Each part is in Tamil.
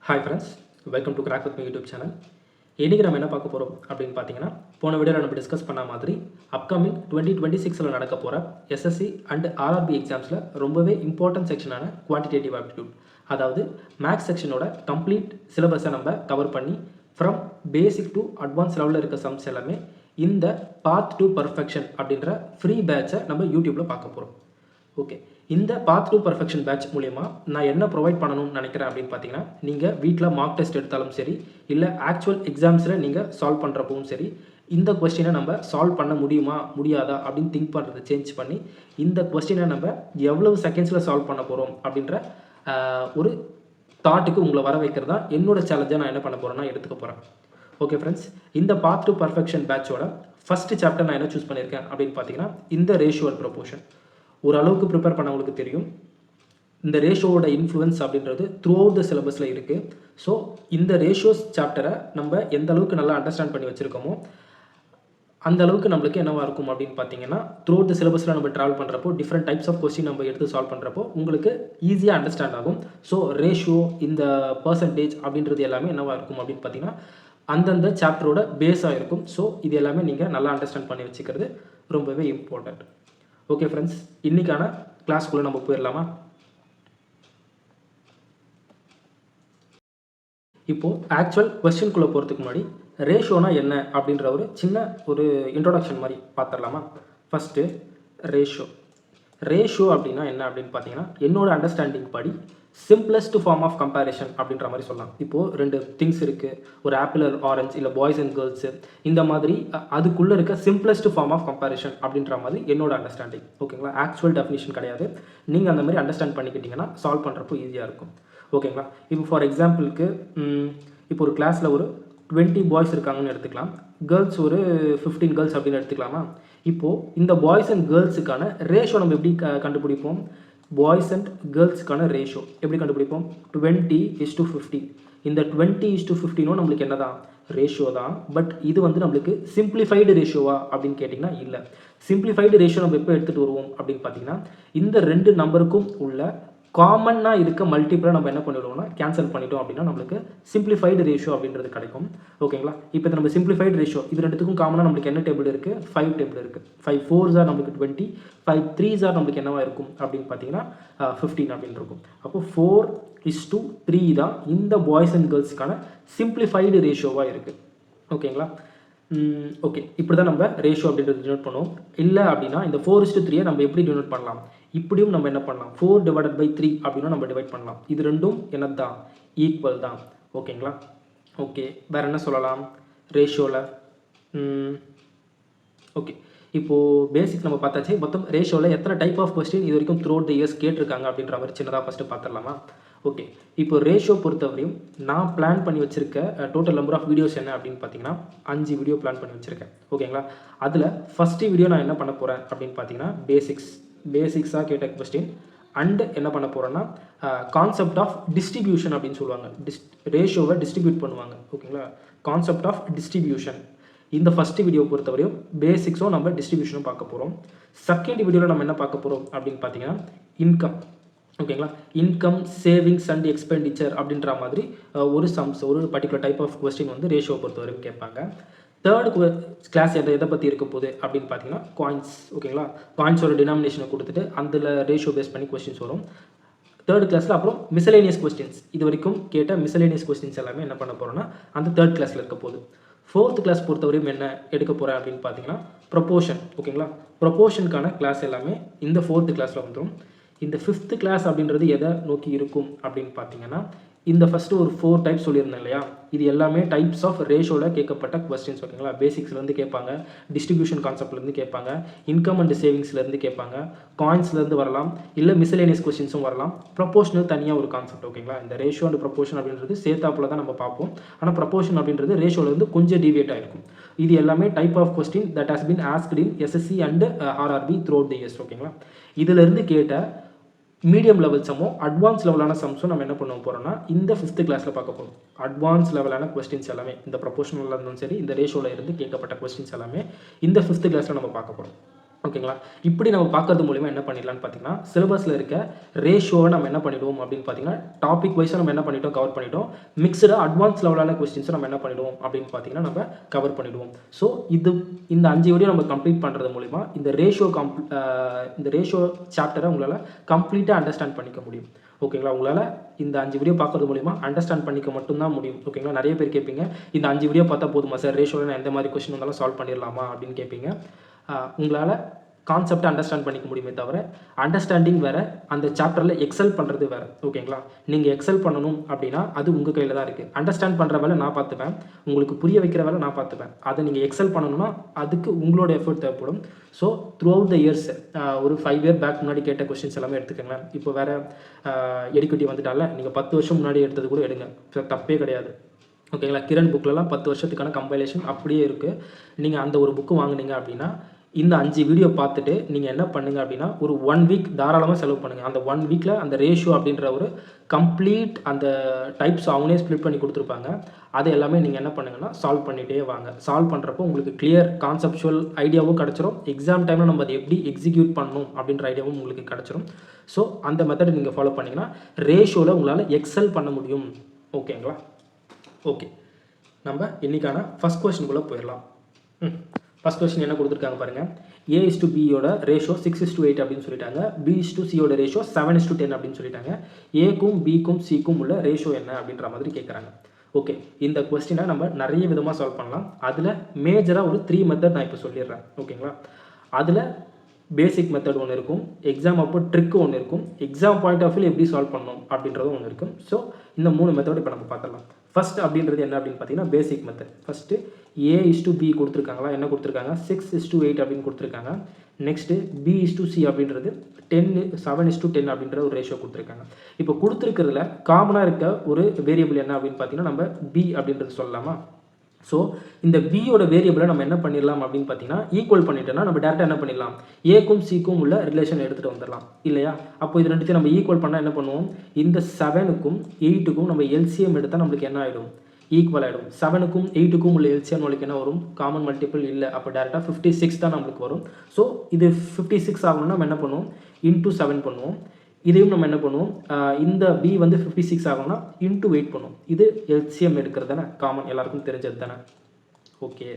Hi friends, welcome to crack with me YouTube channel. இன்றைக்கி நம்ம என்ன பார்க்க போகிறோம் அப்படின்னு பார்த்தீங்கன்னா, போன வீடியோவில் நம்ம டிஸ்கஸ் பண்ண மாதிரி அப்கமிங் 2026 நடக்க போகிற எஸ்எஸ்சி அண்ட் ஆர்ஆர்பி எக்ஸாம்ஸில் ரொம்பவே இம்பார்ட்டன்ட் செக்ஷனான குவான்டிடேட்டிவ் ஆப்டிடியூட், அதாவது மேக்ஸ் செக்ஷனோட கம்ப்ளீட் சிலபஸை நம்ம கவர் பண்ணி ஃப்ரம் பேசிக் டு அட்வான்ஸ் லெவலில் இருக்க சம்ஸ் எல்லாமே இந்த பாத் டு பர்ஃபெக்ஷன் அப்படின்ற ஃப்ரீ பேட்சை நம்ம யூடியூப்பில் பார்க்க போகிறோம். ஓகே, இந்த பாத் டு பர்ஃபெக்ஷன் பேட்ச் மூலமா நான் என்ன ப்ரொவைட் பண்ணணும்னு நினைக்கிறேன் அப்படின்னு பார்த்தீங்கன்னா, நீங்கள் வீட்டில் மார்க் டெஸ்ட் எடுத்தாலும் சரி, இல்லை ஆக்சுவல் எக்ஸாம்ஸில் நீங்கள் சால்வ் பண்ணுறப்பவும் சரி, இந்த கொஸ்டினை நம்ம சால்வ் பண்ண முடியுமா முடியாதா அப்படின்னு திங்க் பண்ணுறதை சேஞ்ச் பண்ணி இந்த கொஸ்டினை நம்ம எவ்வளவு செகண்ட்ஸில் சால்வ் பண்ண போகிறோம் அப்படின்ற ஒரு தாட்டுக்கு உங்களை வர வைக்கிறது தான் என்னோட சேலஞ்சாக நான் என்ன பண்ண போகிறேன்னா எடுத்துக்க போகிறேன். ஓகே ஃப்ரெண்ட்ஸ், இந்த பாத் டு பர்ஃபெக்ஷன் பேட்சோட ஃபஸ்ட் சாப்டர் நான் என்ன சூஸ் பண்ணியிருக்கேன் அப்படின்னு பார்த்தீங்கன்னா, இந்த ரேஷியோ அண்ட் ப்ரொபோர்ஷன். ஓரளவுக்கு ப்ரிப்பேர் பண்ணவங்களுக்கு தெரியும் இந்த ரேஷியோட இன்ஃப்ளூயன்ஸ் அப்படின்றது த்ரூ அவுட் த சிலபஸில் இருக்குது. ஸோ இந்த ரேஷியோஸ் சாப்டரை நம்ம எந்த அளவுக்கு நல்லா அண்டர்ஸ்டாண்ட் பண்ணி வச்சுருக்கோமோ அந்த அளவுக்கு நம்மளுக்கு என்னவாக இருக்கும் அப்படின்னு பார்த்தீங்கன்னா, த்ரூ அவுட் த சிலபஸில் நம்ம ட்ராவல் பண்ணுறப்போ டிஃப்ரெண்ட் டைப்ஸ் ஆஃப் கொஸ்டின் நம்ம எடுத்து சால்வ் பண்ணுறப்போ உங்களுக்கு ஈஸியாக அண்டர்ஸ்டாண்ட் ஆகும். ஸோ ரேஷியோ, இந்த பர்சன்டேஜ் அப்படின்றது எல்லாமே என்னவாக இருக்கும் அப்படின்னு பார்த்தீங்கன்னா, அந்தந்த சாப்டரோட பேஸாக இருக்கும். ஸோ இது எல்லாமே நீங்கள் நல்லா அண்டர்ஸ்டாண்ட் பண்ணி வச்சுக்கிறது ரொம்பவே இம்பார்ட்டண்ட். ஓகே ஃப்ரெண்ட்ஸ், இன்னைக்கான கிளாஸ்க்குள்ளே நம்ம போயிடலாமா? இப்போது ஆக்சுவல் கொஸ்டின்குள்ளே போகிறதுக்கு முன்னாடி ரேஷியோனா என்ன அப்படின்ற ஒரு சின்ன ஒரு இன்ட்ரோடக்ஷன் மாதிரி பார்த்துடலாமா? ஃபஸ்ட்டு ரேஷியோ அப்படின்னா என்ன அப்படின்னு பார்த்தீங்கன்னா, என்னோட அண்டர்ஸ்டாண்டிங் படி சிம்பிளஸ்ட் ஃபார்ம் ஆஃப் கம்பேரிஷன் அப்படின்ற மாதிரி சொல்லலாம். இப்போது ரெண்டு திங்ஸ் இருக்குது, ஒரு ஆப்பிள் ஆரஞ்சு, இல்லை பாய்ஸ் அண்ட் கேர்ள்ஸு, இந்த மாதிரி அதுக்குள்ளே இருக்க சிம்பிளஸ்ட் ஃபார்ம் ஆஃப் கம்பேரிஷன் அப்படின்ற மாதிரி என்னோட அண்டர்ஸ்டாண்டிங். ஓகேங்களா? ஆக்சுவல் டெஃபினிஷன் கிடையாது. நீங்கள் அந்த மாதிரி அண்டர்ஸ்டாண்ட் பண்ணிக்கிட்டிங்கன்னா சால்வ் பண்ணுறப்போ ஈஸியாக இருக்கும். ஓகேங்களா? இப்போ ஃபார் எக்ஸாம்பிளுக்கு இப்போ ஒரு கிளாஸில் ஒரு 20 பாய்ஸ் இருக்காங்கன்னு எடுத்துக்கலாம், கேர்ள்ஸ் ஒரு 15 கேர்ள்ஸ் அப்படின்னு எடுத்துக்கலாமா? இப்போது இந்த பாய்ஸ் அண்ட் கேர்ள்ஸுக்கான ரேஷியோ நம்ம எப்படி கண்டுபிடிப்போம்? பாய்ஸ் அண்ட் கேர்ள்ஸுக்கான ரேஷியோ எப்படி கண்டுபிடிப்போம்? 20:15. இந்த 20:15 நம்மளுக்கு என்ன தான்? ரேஷியோ தான். பட் இது வந்து நம்மளுக்கு சிம்பிளிஃபைடு ரேஷியோவா அப்படின்னு கேட்டிங்கன்னா இல்லை. சிம்பிளிஃபைடு ரேஷியோ நம்ம எப்போ எடுத்துகிட்டு வருவோம் அப்படின்னு பார்த்தீங்கன்னா, இந்த ரெண்டு நம்பருக்கும் உள்ள காமனாக இருக்க மல்டிபிளாக நம்ம என்ன பண்ணிவிடுவோம்னா கேன்சல் பண்ணிட்டோம் அப்படின்னா நம்மளுக்கு சிம்பிளிஃபைடு ரேஷியோ அப்படின்றது கிடைக்கும். ஓகேங்களா? இப்போ நம்ம சிம்பிளிஃபைடு ரேஷியோ இது ரெண்டுத்துக்கும் காமனாக நம்மளுக்கு என்ன டேபிள் இருக்குது? 5 டேபிள் இருக்குது. 5 4s நம்மளுக்கு 20, 5 3s நம்மளுக்கு என்னவா இருக்கும் அப்படின்னு பார்த்தீங்கன்னா 15 அப்படின்னு இருக்கும். அப்போ 4:3 தான் இந்த பாய்ஸ் அண்ட் கேர்ள்ஸுக்கான சிம்பிளிஃபைடு ரேஷியோவாக இருக்குது. ஓகேங்களா? ஓகே, இப்படி தான் நம்ம ரேஷியோ அப்படின்றது டினோட் பண்ணுவோம். இல்லை அப்படின்னா இந்த 4:3 நம்ம எப்படி டினோட் பண்ணலாம்? இப்படியும் நம்ம என்ன பண்ணலாம்? 4/3 அப்படின்னா நம்ம டிவைட் பண்ணலாம். இது ரெண்டும் என்னது தான்? ஈக்குவல் தான். ஓகேங்களா? ஓகே, வேறு என்ன சொல்லலாம் ரேஷியோவில்? ஓகே, இப்போது பேசிக்ஸ் நம்ம பார்த்தாச்சு. மொத்தம் ரேஷியோவில் எத்தனை டைப் ஆஃப் கொஸ்டின் இது வரைக்கும் த்ரூ அவுட் த இயர்ஸ் கேட்டிருக்காங்க அப்படின்ற மாதிரி சின்னதாக ஃபஸ்ட்டு பார்த்துடலாமா? ஓகே, இப்போ ரேஷியோ பொறுத்தவரையும் நான் பிளான் பண்ணி வச்சுருக்க டோட்டல் நம்பர் ஆஃப் வீடியோஸ் என்ன அப்படின்னு பார்த்தீங்கன்னா 5 வீடியோ பிளான் பண்ணி வச்சுருக்கேன். ஓகேங்களா? அதில் ஃபஸ்ட்டு வீடியோ நான் என்ன பண்ண போகிறேன் அப்படின்னு பார்த்தீங்கன்னா பேசிக்ஸாக கேட்ட கொஸ்டின் அண்டு என்ன பண்ண போகிறேன்னா கான்செப்ட் ஆஃப் டிஸ்ட்ரிபியூஷன் அப்படின்னு சொல்லுவாங்க. ரேஷியோவை டிஸ்ட்ரிபியூட் பண்ணுவாங்க. ஓகேங்களா? கான்செப்ட் ஆஃப் டிஸ்ட்ரிபியூஷன் இந்த ஃபஸ்ட்டு வீடியோ பொறுத்தவரையும் பேசிக்ஸும் நம்ம டிஸ்ட்ரிபியூஷனும் பார்க்க போகிறோம். செகண்ட் வீடியோவில் நம்ம என்ன பார்க்க போகிறோம் அப்படின்னு பார்த்தீங்கன்னா இன்கம். ஓகேங்களா? இன்கம், சேவிங்ஸ் அண்ட் எக்ஸ்பெண்டிச்சர் அப்படின்ற மாதிரி ஒரு சம்ஸ், ஒரு பர்டிகுலர் டைப் ஆஃப் கொஸ்டின் வந்து ரேஷியோ பொறுத்தவரைக்கும் கேட்பாங்க. தேர்ட் கிளாஸ் எதை பற்றி இருக்க போகுது அப்படின்னு பார்த்தீங்கன்னா காயின்ஸ். ஓகேங்களா? காயின்ஸோட டினாமினேஷனை கொடுத்துட்டு அதில் ரேஷியோ பேஸ் பண்ணி கொஸ்டின்ஸ் வரும். தேர்ட் கிளாஸில் அப்புறம் மிசலேனியஸ் கொஸ்டின்ஸ், இது வரைக்கும் கேட்ட மிசலேனியஸ் கொஸ்டின்ஸ் எல்லாமே என்ன பண்ண போகிறோன்னா அந்த தேர்ட் கிளாஸில் இருக்க போகுது. ஃபோர்த் கிளாஸ் பொறுத்தவரையும் என்ன எடுக்க போகிறேன் அப்படின்னு பார்த்தீங்கன்னா ப்ரொபோர்ஷன். ஓகேங்களா? ப்ரொபோர்ஷனுக்கான கிளாஸ் எல்லாமே இந்த ஃபோர்த்து கிளாஸில் வந்துடும். இந்த ஃபிஃப்த்து கிளாஸ் அப்படின்றது எதை நோக்கி இருக்கும் அப்படின்னு பார்த்தீங்கன்னா, இந்த ஃபஸ்ட்டு ஒரு 4 டைப்ஸ் சொல்லியிருந்தேன் இல்லையா? இது எல்லாமே டைப்ஸ் ஆஃப் ரேஷியோவில் கேட்கப்பட்ட கொஸ்டின்ஸ். ஓகேங்களா? பேசிக்ஸ்லேருந்து கேட்பாங்க, டிஸ்ட்ரிபியூஷன் கான்செப்ட்லேருந்து கேட்பாங்க, இன்கம் அண்ட் சேவிங்ஸ்லேருந்து கேட்பாங்க, காயின்ஸ்லேருந்து வரலாம், இல்லை மிசலேனியஸ் கொஸ்டின்ஸும் வரலாம். ப்ரொபோஷனல் தனியாக ஒரு கான்செப்ட். ஓகேங்களா? இந்த ரேஷியோ அண்ட் ப்ரொபோஷன் அப்படின்றது சேர்த்தாப்பில் தான் நம்ம பார்ப்போம். ஆனால் ப்ரொபோஷன் அப்படின்றது ரேஷியோலேருந்து கொஞ்சம் டிவியேட் ஆகிருக்கும். இது எல்லாமே type of question that has been asked in SSC and RRB throughout the years. ஓகேங்களா? இதிலிருந்து கேட்ட மீடியம் லெவல் சம்மும் அட்வான்ஸ் லெவலான சம்ஸும் நம்ம என்ன பண்ண போகிறோம்னா இந்த 5th கிளாஸில் பார்க்க போகிறோம். அட்வான்ஸ் லெவலான கொஸ்டின்ஸ் எல்லாமே இந்த ப்ரொபோஷனலில் இருந்தாலும் சரி, இந்த ரேஷியோவில் இருந்து கேட்கப்பட்ட கொஸ்டின்ஸ் எல்லாமே இந்த 5th கிளாஸில் நம்ம பார்க்க போகிறோம். ஓகேங்களா? இப்படி நம்ம பார்க்கறது மூலியமா என்ன பண்ணிடலாம்னு பார்த்தீங்கன்னா, சிலபஸ்ல இருக்க ரேஷியோவை நம்ம என்ன பண்ணிடுவோம் அப்படின்னு பார்த்தீங்கன்னா, டாபிக் வைஸா நம்ம என்ன பண்ணிட்டோம், கவர் பண்ணிட்டோம். மிக்ஸ்டா அட்வான்ஸ் லெவலான கொஸ்டின்ஸை நம்ம என்ன பண்ணிடுவோம் அப்படின்னு பார்த்தீங்கன்னா, நம்ம கவர் பண்ணிடுவோம். ஸோ இந்த 5 வீடியோ நம்ம கம்ப்ளீட் பண்ணுறது மூலிமா இந்த ரேஷியோ சாப்டரை உங்களால் கம்ப்ளீட்டாக அண்டர்ஸ்டாண்ட் பண்ணிக்க முடியும். ஓகேங்களா? உங்களால் இந்த 5 வீடியோ பார்க்கறது மூலிமா அண்டர்ஸ்டாண்ட் பண்ணிக்க மட்டும்தான் முடியும். ஓகேங்களா? நிறைய பேர் கேட்பீங்க, இந்த 5 வீடியோ பார்த்தா போதுமா சார், ரேஷியோவில் நான் எந்த மாதிரி கொஸ்டின் வந்தாலும் சால்வ் பண்ணிடலாமா அப்படின்னு கேட்பீங்க. உங்களால் கான்செப்டை அண்டர்ஸ்டாண்ட் பண்ணிக்க முடியுமே தவிர, அண்டர்ஸ்டாண்டிங் வேறு, அந்த சாப்டரில் எக்ஸல் பண்ணுறது வேறு. ஓகேங்களா? நீங்கள் எக்ஸல் பண்ணணும் அப்படின்னா அது உங்கள் கையில் தான் இருக்குது. அண்டர்ஸ்டாண்ட் பண்ணுற வேலை நான் பார்த்துப்பேன், உங்களுக்கு புரிய வைக்கிற வேலை நான் பார்த்துப்பேன். அதை நீங்கள் எக்ஸல் பண்ணணும்னா அதுக்கு உங்களோட எஃபர்ட் தேவைப்படும். So through out the years, ஒரு 5 இயர் பேக் முன்னாடி கேட்ட கொஸ்டின்ஸ் எல்லாமே எடுத்துக்கோங்களேன். இப்போ வேறு எடுக்கட்டி வந்துட்டால, நீங்கள் 10 வருஷம் முன்னாடி எடுத்தது கூட எடுங்க, தப்பே கிடையாது. ஓகேங்களா? கிரண் புக்கிலலாம் 10 வருஷத்துக்கான கம்பைலேஷன் அப்படியே இருக்குது. நீங்கள் அந்த ஒரு புக்கு வாங்குனீங்க அப்படின்னா, இந்த 5 வீடியோ பார்த்துட்டு நீங்கள் என்ன பண்ணுங்கள் அப்படின்னா, ஒரு 1 வீக் தாராளமாக செலவு பண்ணுங்கள். அந்த 1 வீக்கில் அந்த ரேஷியோ அப்படின்ற ஒரு கம்ப்ளீட் அந்த டைப்ஸ் அவங்களே ஸ்ப்ளிட் பண்ணி கொடுத்துருப்பாங்க. அதை எல்லாமே நீங்கள் என்ன பண்ணுங்கன்னா, சால்வ் பண்ணிகிட்டே வாங்க. சால்வ் பண்ணுறப்போ உங்களுக்கு கிளியர் கான்செப்சுவல் ஐடியாவும் கிடச்சிரும். எக்ஸாம் டைமில் நம்ம அதை எப்படி எக்ஸிக்யூட் பண்ணணும் அப்படின்ற ஐடியாவும் உங்களுக்கு கிடச்சிரும். ஸோ அந்த மெத்தட் நீங்கள் ஃபாலோ பண்ணிங்கன்னா ரேஷியோவில் உங்களால் எக்ஸல் பண்ண முடியும். ஓகேங்களா? ஓகே, நம்ம இன்றைக்கான ஃபஸ்ட் கொஸ்டினுக்குள்ளே போயிடலாம். ஃபஸ்ட் கொஸ்டின் என்ன கொடுத்துருக்காங்க பாருங்கள். A/Bயோட ரேஷியோ 6:8 அப்படின்னு சொல்லிட்டாங்க. B/Cயோட ரேஷியோ 7:10 அப்படின்னு சொல்லிட்டாங்க. ஏக்கும் பிக்கும் சிக்கும் உள்ள ரேஷியோ என்ன அப்படின்ற மாதிரி கேட்குறாங்க. ஓகே, இந்த கொஸ்டினை நம்ம நிறைய விதமாக சால்வ் பண்ணலாம். அதில் மேஜராக ஒரு 3 மெத்தட் நான் இப்போ சொல்லிடுறேன். ஓகேங்களா? அதில் பேசிக் மெத்தட் ஒன்று இருக்கும், எக்ஸாம் அப்போ ட்ரிக்கு ஒன்று இருக்கும், எக்ஸாம் பாயிண்ட் ஆஃப் வியூ எப்படி சால்வ் பண்ணணும் அப்படின்றதும் ஒன்று இருக்கும். ஸோ இந்த 3 மெத்தட் இப்போ நம்ம பார்த்துடலாம். ஃபஸ்ட் அப்படின்றது என்ன அப்படின்னு பார்த்தீங்கன்னா, பேசிக் மெத்தட். ஃபஸ்ட்டு A/B கொடுத்துருக்காங்களா, என்ன கொடுத்துருக்காங்க, 6:8 அப்படின்னு கொடுத்துருக்காங்க. நெக்ஸ்ட்டு B/C அப்படின்றது 7:10 அப்படின்ற ஒரு ரேஷியோ கொடுத்துருக்காங்க. இப்போ கொடுத்துருக்கிறதுல காமனாக இருக்க ஒரு வேரியபிள் என்ன அப்படின்னு பார்த்தீங்கன்னா, நம்ம B அப்படின்றது சொல்லலாமா? ஸோ இந்த பியோட வேரியபிளை நம்ம என்ன பண்ணிடலாம் அப்படின்னு பார்த்தீங்கன்னா, ஈக்குவல் பண்ணிட்டோம்னா நம்ம டேரெக்டாக என்ன பண்ணிடலாம், ஏக்கும் சிக்கும் உள்ள ரிலேஷன் எடுத்துகிட்டு வந்துடலாம் இல்லையா? அப்போ இது ரெண்டுத்தையும் நம்ம ஈக்குவல் பண்ணால் என்ன பண்ணுவோம், இந்த 7க்கும் 8க்கும் நம்ம எல்சிஎம் எடுத்தால் நம்மளுக்கு என்ன ஆகிடும், ஈக்குவல் ஆகிடும். 7க்கும் 8க்கும் உள்ள எல்சிஎம் நம்மளுக்கு என்ன வரும், காமன் மல்டிபிள் இல்லை. அப்போ டேரெக்டாக 56 தான் நம்மளுக்கு வரும். ஸோ இது 56 ஆகணும்னா நம்ம என்ன பண்ணுவோம், இன்டூ 7 பண்ணுவோம். இதையும் நம்ம என்ன பண்ணுவோம், இந்த B வந்து 56 ஆகும்னா இன்டூ 8 பண்ணுவோம். இது எல்சிஎம் எடுக்கிறது தானே, காமன் எல்லாருக்கும் தெரிஞ்சது தானே. ஓகே,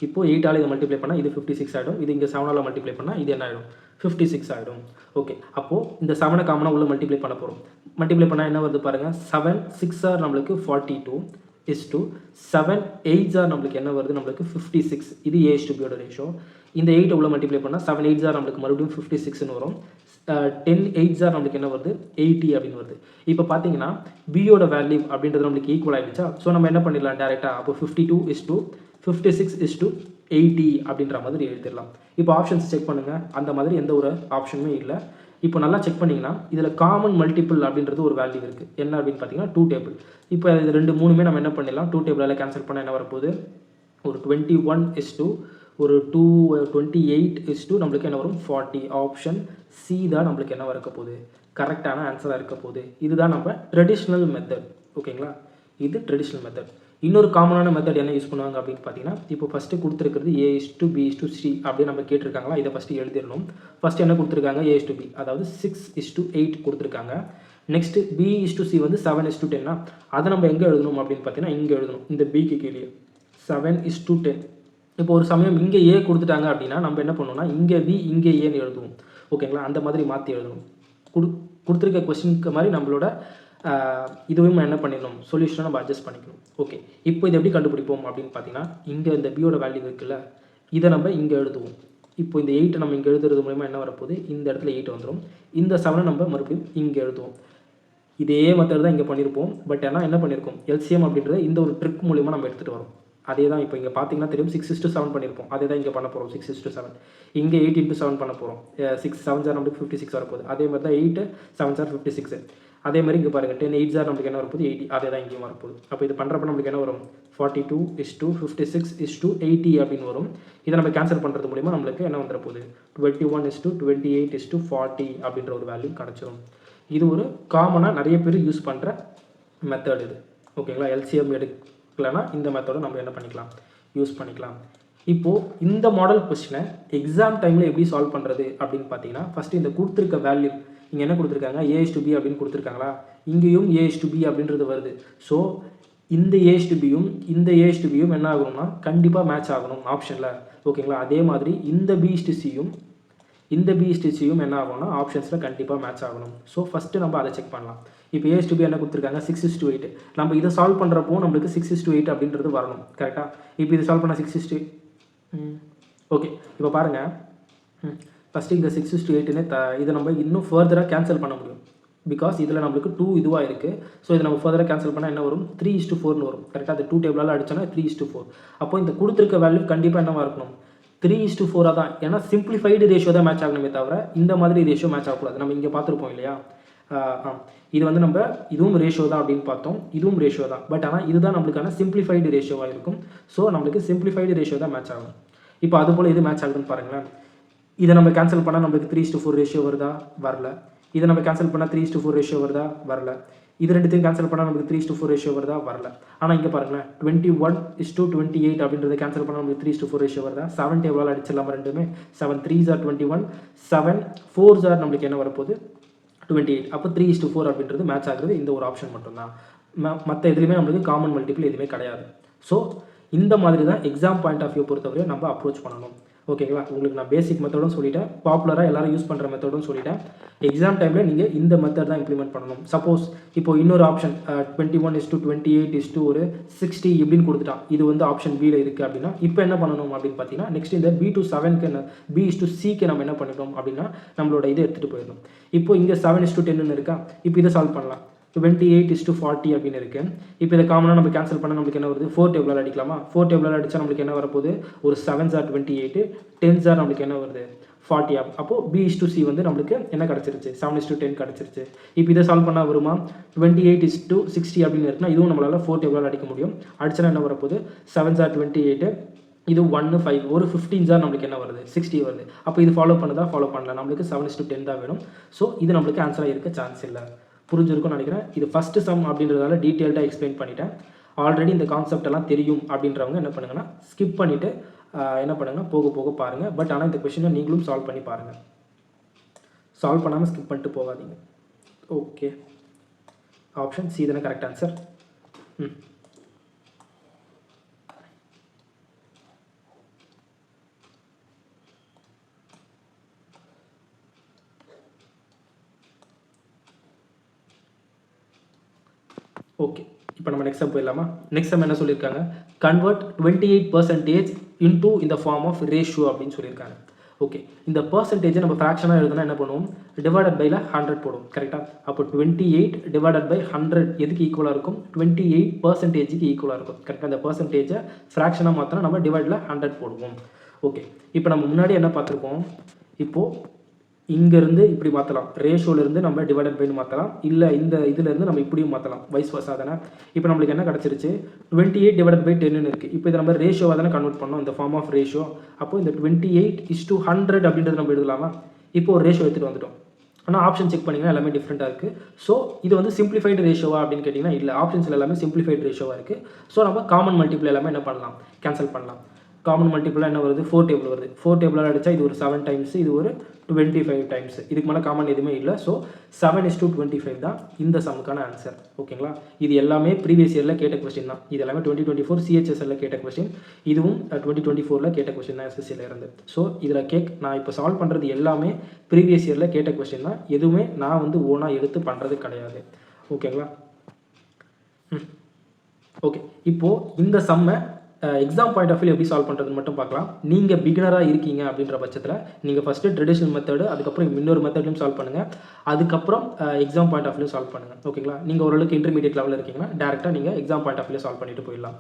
இப்போது 8ஆல் இதை மல்டிப்ளை பண்ணால் இது 56 ஆகிடும். இது இங்கே 7ஆல் மல்டிப்ளை பண்ணால் இது என்ன ஆகிடும், 56 ஆகிடும். ஓகே, அப்போது இந்த 7 காமனாக உள்ள மல்டிப்ளை பண்ண போகிறோம். மல்டிப்ளை பண்ணால் என்ன வருது பாருங்கள், 7 6 நம்மளுக்கு 42 is to 7 8 நம்மளுக்கு என்ன வருது, நம்மளுக்கு 56. இது A/Bயோட ரேஷியோ. இந்த 8 உள்ள மல்டிப்ளை பண்ணால் 7 8 நம்மளுக்கு மறுபடியும் 56ன்னு வரும். 10 8 நம்மளுக்கு என்ன வருது, 80 அப்படின்னு வருது. இப்போ பார்த்தீங்கன்னா பியோட வேல்யூ அப்படின்றது நம்மளுக்கு ஈக்குவல் ஆகிடுச்சா? ஸோ நம்ம என்ன பண்ணிடலாம் டேரெக்டாக, அப்போ 52:56:80 அப்படின்ற மாதிரி எழுதிடலாம். இப்போ ஆப்ஷன்ஸ் செக் பண்ணுங்கள், அந்த மாதிரி எந்த ஒரு ஆப்ஷனுமே இல்லை. இப்போ நல்லா செக் பண்ணிங்கன்னா இதில் காமன் மல்டிபிள் அப்படின்றது ஒரு வேல்யூ இருக்குது. என்ன அப்படின்னு பார்த்தீங்கன்னா 2 டேபிள். இப்போ இது 2 3மே நம்ம என்ன பண்ணிடலாம், 2 டேபிளால் கேன்சல் பண்ணால் என்ன வரப்போகுது, ஒரு 21:2 ஒரு 28:2 நம்மளுக்கு என்ன வரும், 40. ஆப்ஷன் சி தான் நம்மளுக்கு என்ன இருக்க போகுது, கரெக்டான ஆன்சராக இருக்க போகுது. இதுதான் நம்ம ட்ரெடிஷ்னல் மெத்தட். ஓகேங்களா? இது ட்ரெடிஷ்னல் மெத்தட். இன்னொரு காமனான மெத்தட் என்ன யூஸ் பண்ணுவாங்க அப்படின்னு பார்த்தீங்கன்னா, இப்போ ஃபஸ்ட்டு கொடுத்துருக்கிறது A/B/C அப்படின்னு நம்ம கேட்டிருக்காங்களா, இதை ஃபஸ்ட்டு எழுதிடணும். ஃபஸ்ட்டு என்ன கொடுத்துருக்காங்க, A/B, அதாவது 6:8 கொடுத்துருக்காங்க. நெக்ஸ்ட்டு B/C வந்து 7:10. அதை நம்ம எங்கே எழுதணும் அப்படின்னு பார்த்தீங்கன்னா, இங்கே எழுதணும், இந்த பிக்கு கீழே 7:10. இப்போ ஒரு சமயம் இங்கே A கொடுத்துட்டாங்க அப்படின்னா நம்ம என்ன பண்ணணும்னா, இங்கே B இங்கே ஏன்னு எழுதுவோம். ஓகேங்களா? அந்த மாதிரி மாற்றி எழுதணும். கொடுத்துருக்க கொஸ்டினுக்கு மாதிரி நம்மளோட இதுவும் என்ன பண்ணிடணும், சொல்யூஷனை நம்ம அட்ஜஸ்ட் பண்ணிக்கணும். ஓகே, இப்போ இதை எப்படி கண்டுபிடிப்போம் அப்படின்னு பார்த்தீங்கன்னா, இங்கே இந்த பியோட வேல்யூ இருக்குல்ல, இதை நம்ம இங்கே எழுதுவோம். இப்போ இந்த 8 நம்ம இங்கே எழுதுறது மூலமா என்ன வரப்போகுது, இந்த இடத்துல 8 வந்துடும். இந்த 7 நம்ம மறுபடியும் இங்கே எழுதுவோம். இதே மெத்தட் தான் இங்கே பண்ணியிருப்போம். பட் ஆனால் என்ன பண்ணியிருக்கோம், எல்சிஎம் அப்படின்றத இந்த ஒரு ட்ரிக் மூலிமா நம்ம எடுத்துகிட்டு வரோம். அதே தான் இப்போ இங்கே பார்த்தீங்கன்னா தெரியும், 6:7 பண்ணியிருப்போம். அதே தான் இங்கே பண்ண போகிறோம், 6:7. இங்கே 8:7 பண்ண போகிறோம். 6 7 நம்மளுக்கு 56 வரப்போகுது. அதே மாதிரி தான் 8 7 56. அதே மாதிரி இங்கே பாருங்கள், 10 8 நம்மளுக்கு என்ன வரப்போகுது, 80. அதே தான் இங்கேயும் வரப்போகுது. அப்போ இது பண்ணுறப்ப நம்மளுக்கு என்ன வரும், 42:56:80 அப்படின்னு வரும். இதை நம்ம கேன்சல் பண்ணுறது மூலிமா நம்மளுக்கு என்ன வந்துட போகுது, 21:28:40 அப்படின்ற ஒரு வேல்யூ கிடச்சிரும். இது ஒரு காமனாக நிறைய பேர் யூஸ் பண்ணுற மெத்தட் இது. ஓகேங்களா? எல்சிஎம் எடுக்கலைன்னா இந்த மெத்தடை நம்ம என்ன பண்ணிக்கலாம், யூஸ் பண்ணிக்கலாம். இப்போது இந்த மாடல் கொஸ்டினை எக்ஸாம் டைமில் எப்படி சால்வ் பண்ணுறது அப்படின்னு பார்த்தீங்கன்னா, ஃபஸ்ட்டு இந்த கொடுத்துருக்க வேல்யூ இங்கே என்ன கொடுத்துருக்காங்க, A/B அப்படின்னு கொடுத்துருக்காங்களா, இங்கேயும் A/B அப்படின்றது வருது. ஸோ இந்த A/Bயும் இந்த A/Bயும் என்ன ஆகணும்னா கண்டிப்பாக மேட்ச் ஆகணும் ஆப்ஷனில். ஓகேங்களா? அதே மாதிரி இந்த B/Cயும் இந்த B/Cயும் என்ன ஆகும்னா ஆப்ஷன்ஸில் கண்டிப்பாக மேட்ச் ஆகணும். ஸோ ஃபஸ்ட்டு நம்ம அதை செக் பண்ணலாம். இப்போ A/B என்ன கொடுத்துருக்காங்க, 6:8. நம்ம இதை சால்வ் பண்ணுறப்போ நம்மளுக்கு 6:8 அப்படின்றது வரணும். கரெக்டாக? இப்போ இது சால்வ் பண்ணால் 6:8. ஓகே, இப்போ பாருங்கள். ஃபஸ்ட்டு இந்த 6:8ன்னு இதை நம்ம இன்னும் ஃபர்தராக கேன்சல் பண்ண முடியும். பிகாஸ் இதில் நம்மளுக்கு 2 இதுவாக இருக்குது. ஸோ இதை நம்ம ஃபர்தராக கேன்சல் பண்ணால் என்ன வரும், 3:4ன்னு வரும். கரெக்டாக? அந்த 2 டேபிளால் அடிச்சோன்னா 3:4. அப்போ இந்த கொடுத்துருக்க வேல்யூ கண்டிப்பாக என்னவாக இருக்கணும், 3:4 தான். ஏன்னா சிம்பிளிஃபைடு ரேஷியோ தான் மேட்ச் ஆகணுமே தவிர இந்த மாதிரி ரேஷியோ மேட்ச் ஆகக்கூடாது. நம்ம இங்கே பார்த்துருப்போம் இல்லையா, இது வந்து நம்ம இதுவும் ரேஷியோ தான் அப்படின்னு பார்த்தோம், இதுவும் ரேஷியோ தான். பட் ஆனால் இதுதான் நம்மளுக்கான சிம்பிளிஃபைடு ரேஷியோவாக இருக்கும். ஸோ நம்மளுக்கு சிம்பிளிஃபைடு ரேஷியோ தான் மேட்ச் ஆகும். இப்போ அதுபோல் இது மேட்ச் ஆகுதுன்னு பாருங்களேன். இதை நம்ம கேன்சல் பண்ணால் நம்மளுக்கு 3:4 ரேஷியோ வருதா, வரல. இதை நம்ம கேன்சல் பண்ணால் 3:4 ரேஷியோ வருதா, வரல. இது ரெண்டுத்தையும் கேன்சல் பண்ணால் நமக்கு 3:4 ரேஷியோ வருதா, வரல. ஆனால் இங்கே பாருங்களேன், 21:28 அப்படின்றத கேன்சல் பண்ணால் நமக்கு 3:4 ரேஷியோ வருதா. 7 டேபிளால் அடிச்சிடலாமா ரெண்டுமே. 7 3s are 21, 7 4s are நம்மளுக்கு என்ன வரப்போகுது, 28. அப்போ 3:4 அப்படின்றது மேட்ச் ஆகுறது இந்த ஒரு ஆப்ஷன் மட்டும்தான். மற்ற எதுலையுமே நம்மளுக்கு காமன் மல்டிபிள் எதுவுமே கிடையாது. ஸோ இந்த மாதிரி தான் எக்ஸாம் பாயிண்ட் ஆஃப் வியூ பொறுத்தவரையும் நம்ம அப்ரோச் பண்ணணும். ஓகேங்களா? உங்களுக்கு நான் பேசிக் மெத்தடும் சொல்லிட்டேன், பாப்புலராக எல்லாரும் யூஸ் பண்ணுற மெத்தடும் சொல்லிட்டேன். எக்ஸாம் டைமில் நீங்கள் இந்த மெத்தட் தான் இம்ப்ளிமெண்ட் பண்ணணும். சப்போஸ் இப்போ இன்னொரு ஆப்ஷன் 21:28:60 இப்படின்னு கொடுத்துட்டான், இது வந்து ஆப்ஷன் பியில் இருக்குது அப்படின்னா இப்போ என்ன பண்ணணும் அப்படின்னு பார்த்தீங்கன்னா, நெக்ஸ்ட் இந்த B/7க்கு B/Cக்கு நம்ம என்ன பண்ணிட்டோம் அப்படின்னா நம்மளோட இதை எடுத்துகிட்டு போயிடணும். இப்போ இங்கே 7:10ன்னு இருக்கா, இப்போ இதை சால்வ் பண்ணலாம். 28:40 அப்படின்னு இருக்குது. இப்போ இதை காமனாக நம்ம கேன்சல் பண்ணால் நம்மளுக்கு என்ன வருது, 4 டேபிளால் அடிக்கலாமா. 4 டேபிளால் அடித்தா நம்மளுக்கு என்ன வரப்போகுது, ஒரு 7s are 28, 10s are நம்மளுக்கு என்ன வருது, 40. அப்போது B/C வந்து நம்மளுக்கு என்ன கிடச்சிருச்சு, 7:10 கிடச்சிருச்சு. இப்போ இதை சால்வ் பண்ணால் வருமா, 28:60 அப்படின்னு இருக்குன்னா இதுவும் நம்மளால் 4 டேபிளால் அடிக்க முடியும். அடிச்சா என்ன வரப்போகுது, 7s are 28, இது 1 5, ஒரு 15s are நம்மளுக்கு என்ன வருது, 60 வருது. அப்போ இது ஃபாலோ பண்ணுதா, ஃபாலோ பண்ணல. நம்மளுக்கு 7:10 தான் வேணும். ஸோ இது நம்மளுக்கு ஆன்சராக இருக்க சான்ஸ் இல்லை. புரிஞ்சிருக்கும்னு நினைக்கிறேன். இது ஃபஸ்ட்டு சம் அப்படின்றதால டீட்டெயில்டாக எக்ஸ்பிளைன் பண்ணிட்டேன். ஆல்ரெடி இந்த கான்செப்ட் எல்லாம் தெரியும் அப்படின்றவங்க என்ன பண்ணுங்கன்னா ஸ்கிப் பண்ணிவிட்டு என்ன பண்ணுங்கன்னா போக போக பாருங்கள். பட் ஆனால் இந்த கொஷினை நீங்களும் சால்வ் பண்ணி பாருங்கள். சால்வ் பண்ணாமல் ஸ்கிப் பண்ணிட்டு போகாதீங்க. ஓகே, ஆப்ஷன் சி தானே கரெக்ட் ஆன்சர். ஓகே, இப்போ நம்ம நெக்ஸ்ட் சம் போயிடலாமா. நெக்ஸ்ட் சம் என்ன சொல்லியிருக்காங்க, கன்வெர்ட் 28% இன்டூ இந்த ஃபார்ம் ஆஃப் ரேஷியோ அப்படின்னு சொல்லியிருக்காங்க. ஓகே, இந்த பர்சன்டேஜை நம்ம ஃப்ராக்ஷனாக எழுதுனா என்ன பண்ணுவோம், டிவைடட் பைல 100 போடுவோம். கரெக்டாக? அப்போ 28 டிவைடட் பை 100 எதுக்கு ஈக்குவலாக இருக்கும், 28%க்கு ஈக்குவலாக இருக்கும். கரெக்டாக? அந்த பர்சன்டேஜை ஃப்ராக்ஷனாக மாற்றினா நம்ம டிவைடில் 100 போடுவோம். ஓகே, இப்போ நம்ம முன்னாடி என்ன பார்த்துருக்கோம், இப்போது இங்கேருந்து இப்படி மாற்றலாம், ரேஷியோலேருந்து நம்ம டிவைடட் பைன்னு மாற்றலாம், இல்லை இந்த இதிலேருந்து நம்ம இப்படியும் மாற்றலாம், வைஸ் வர்சா தானே. இப்போ நம்மளுக்கு என்ன கிடச்சிருச்சு, 28 டிவைடட் பை 10ன்னு இருக்குது. இப்போ இதை நம்ம ரேஷியோவாக தானே கன்வெர்ட் பண்ணோம், இந்த ஃபார்ம் ஆஃப் ரேஷியோ. அப்போ இந்த 28:100 அப்படின்றது நம்ம எழுதலாமா. இப்போ ஒரு ரேஷியோ எடுத்துகிட்டு வந்துட்டோம். ஆனால் ஆப்ஷன் செக் பண்ணிங்கன்னா எல்லாமே டிஃப்ரெண்ட்டாக இருக்குது. ஸோ இது வந்து சிம்பிளிஃபைடு ரேஷியோவா அப்படின்னு கேட்டிங்கன்னா இல்லை, ஆப்ஷன்ஸில் எல்லாமே சிம்பிளிஃபைடு ரேஷியோவாக இருக்குது. ஸோ நம்ம காமன் மல்டிபிள் எல்லாமே என்ன பண்ணலாம், கேன்சல் பண்ணலாம். காமன் மல்டிபிளாக என்ன வருது, 4 டேபிள் வருது. 4 டேபிளாக அடித்தா இது ஒரு 7 டைம்ஸ், இது ஒரு 25 டைம்ஸ். இதுக்கு மேலே காமன் எதுவுமே இல்லை. ஸோ 7:25 தான் இந்த சம்முக்கான ஆன்சர். ஓகேங்களா? இது எல்லாமே ப்ரீவியஸ் இயரில் கேட்ட கொஸ்டின் தான். இது எல்லாமே 2024 CHSL கேட்ட கொஸ்டின். இதுவும் 2024 கேட்ட கொஸ்டின் தான் SSCயில் இருந்து. ஸோ இதில் நான் இப்போ சால்வ் பண்ணுறது எல்லாமே ப்ரீவியஸ் இயரில் கேட்ட கொஸ்டின் தான். எதுவுமே நான் வந்து ஓனாக எடுத்து பண்ணுறது கிடையாது. ஓகேங்களா? ஓகே, இப்போது இந்த சம்மை எக்ஸாம் பாயிண்ட் ஆஃப் வியூ எப்படி சால்வ் பண்ணுறதுன்னு மட்டும் பார்க்கலாம். நீங்கள் பிகினராக இருக்கீங்க அப்படின்ற பட்சத்தில் நீங்கள் ஃபஸ்ட்டு ட்ரெடிஷ்னல் மெத்தடு, அதுக்கப்புறம் இன்னொரு மெத்தட்லையும் சால்வ் பண்ணுங்கள். அதுக்கப்புறம் exam point of view solve பண்ணுங்கள். ஓகேங்களா? நீங்கள் ஓரளவுக்கு இன்டர்மீடியட் லெவலில் இருக்கீங்கன்னா டேரெக்டாக நீங்கள் exam point of view solve பண்ணிட்டு போயிடலாம்.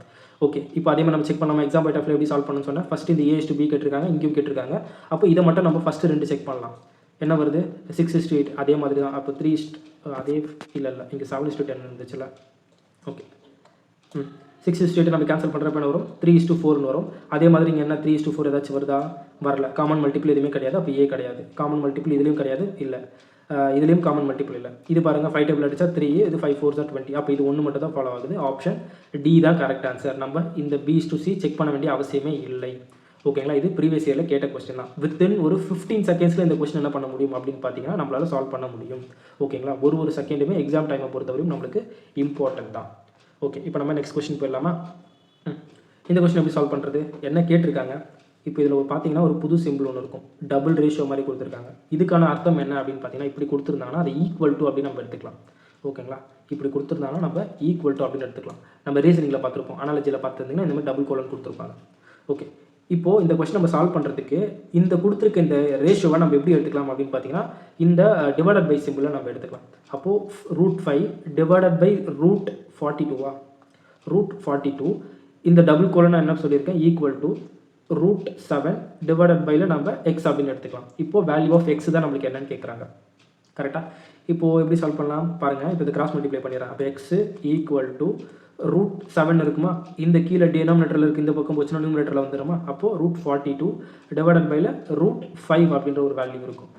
ஓகே, இப்போ அதே மாதிரி நம்ம செக் பண்ணாமல் எக்ஸாம் பாயிண்ட் ஆஃப் வியூ எப்படி சால்வ் பண்ணணும்னு சொன்னால் ஃபஸ்ட்டு இந்த A/B கேட்டிருக்காங்க, இங்கேயும் கேட்டிருக்காங்க. அப்போ இதை மட்டும் நம்ம ஃபஸ்ட்டு 2 செக் பண்ணலாம். என்ன வருது, 6:8 அதே மாதிரி தான். அப்போ 3 அதே இல்லை இங்கே 7:10 இருந்துச்சுல்ல. ஓகே, 6:8 நம்ம கேன்சல் பண்ணுறப்ப என்ன வரும், 3:4ன்னு வரும். அதே மாதிரி இங்கே என்ன 3:4 ஏதாச்சும் வருதா, வரல. காமன் மல்டிபிள் எதுவுமே கிடையாது. அப்போ A கிடையாது. காமன் மல்டிபிள் இதுலேயும் கிடையாது, இல்லை. இதுலேயும் காமன் மல்டிபிள் இல்லை. இது பாருங்கள், 5 டேபிள் அடித்தா 3, இது 5 4s are 20. அப்போ இது ஒன்று மட்டும் தான் ஃபாலோ ஆகுது. ஆப்ஷன் டி தான் கரெக்ட் ஆன்சர். நம்ம இந்த B/C செக் பண்ண வேண்டிய அவசியமே இல்லை. ஓகேங்களா, இது ப்ரீவியஸ் இயரில் கேட்ட கொஸ்டின் தான். வித்தின் ஒரு 15 செகண்ட்ஸில் இந்த கொஸ்டின் என்ன பண்ண முடியும் அப்படின்னு பார்த்தீங்கன்னா நம்மளால் சால்வ் பண்ண முடியும். ஓகேங்களா, ஒரு செகண்டுமே எக்ஸாம் டைமை பொறுத்தவரையும் நம்மளுக்கு இம்பார்ட்டன்ட் தான். ஓகே, இப்போ நம்ம நெக்ஸ்ட் கொஸ்டின் போயிடலாமா? இந்த கொஸ்டின் எப்படி சால்வ் பண்ணுறது, என்ன கேட்டிருக்காங்க? இப்போ இதில் பார்த்தீங்கன்னா ஒரு புது சிம்பிள் ஒன்று இருக்கும், டபுள் ரேஷியோ மாதிரி கொடுத்துருக்காங்க. இதுக்கான அர்த்தம் என்ன அப்படின்னு பார்த்தீங்கன்னா இப்படி கொடுத்துருந்தாங்கன்னா அது ஈக்குவல் டு அப்படின்னு நம்ம எடுத்துக்கலாம். ஓகேங்களா, இப்படி கொடுத்துருந்தாங்கன்னா நம்ம ஈக்குவல் டு அப்படின்னு எடுத்துக்கலாம். நம்ம ரீசனிங்கில் பார்த்துருப்போம், அனாலஜியில் பார்த்துருந்தீங்கன்னா இந்த மாதிரி டபுள் கோலன் கொடுத்துருப்பாங்க. ஓகே, இப்போது இந்த கொஸ்டின் நம்ம சால்வ் பண்ணுறதுக்கு இந்த கொடுத்துருக்க இந்த ரேஷியோவை நம்ம எப்படி எடுத்துக்கலாம் அப்படின்னு பார்த்தீங்கன்னா இந்த டிவைடட் பை சிம்பிளை நம்ம எடுத்துக்கலாம். அப்போது √5 டிவைடட் பை √42 √42 இந்த டபுள் கோலன் என்ன சொல்லியிருக்கேன், ஈக்குவல் டு √7 டிவைடட் பைல நம்ம எக்ஸ் அப்படின்னு எடுத்துக்கலாம். இப்போது வேல்யூ ஆஃப் எக்ஸ் தான் நம்மளுக்கு என்னன்னு கேட்குறாங்க. கரெக்டாக, இப்போது எப்படி சால்வ் பண்ணலாம் பாருங்கள். இப்போ இது கிராஸ் மல்டிப்ளை பண்ணிடுறேன். அப்போ எக்ஸ் ஈக்குவல் டு √7 இருக்குமா, இந்த கீழே டினாமினேட்டரில் இருக்குது, இந்த பக்கம் போச்சுன்னா நியூமினேட்டரில் வந்துடுமா. அப்போது √42 டிவைடட் பைல √5 அப்படின்ற ஒரு வேல்யூ இருக்கும்.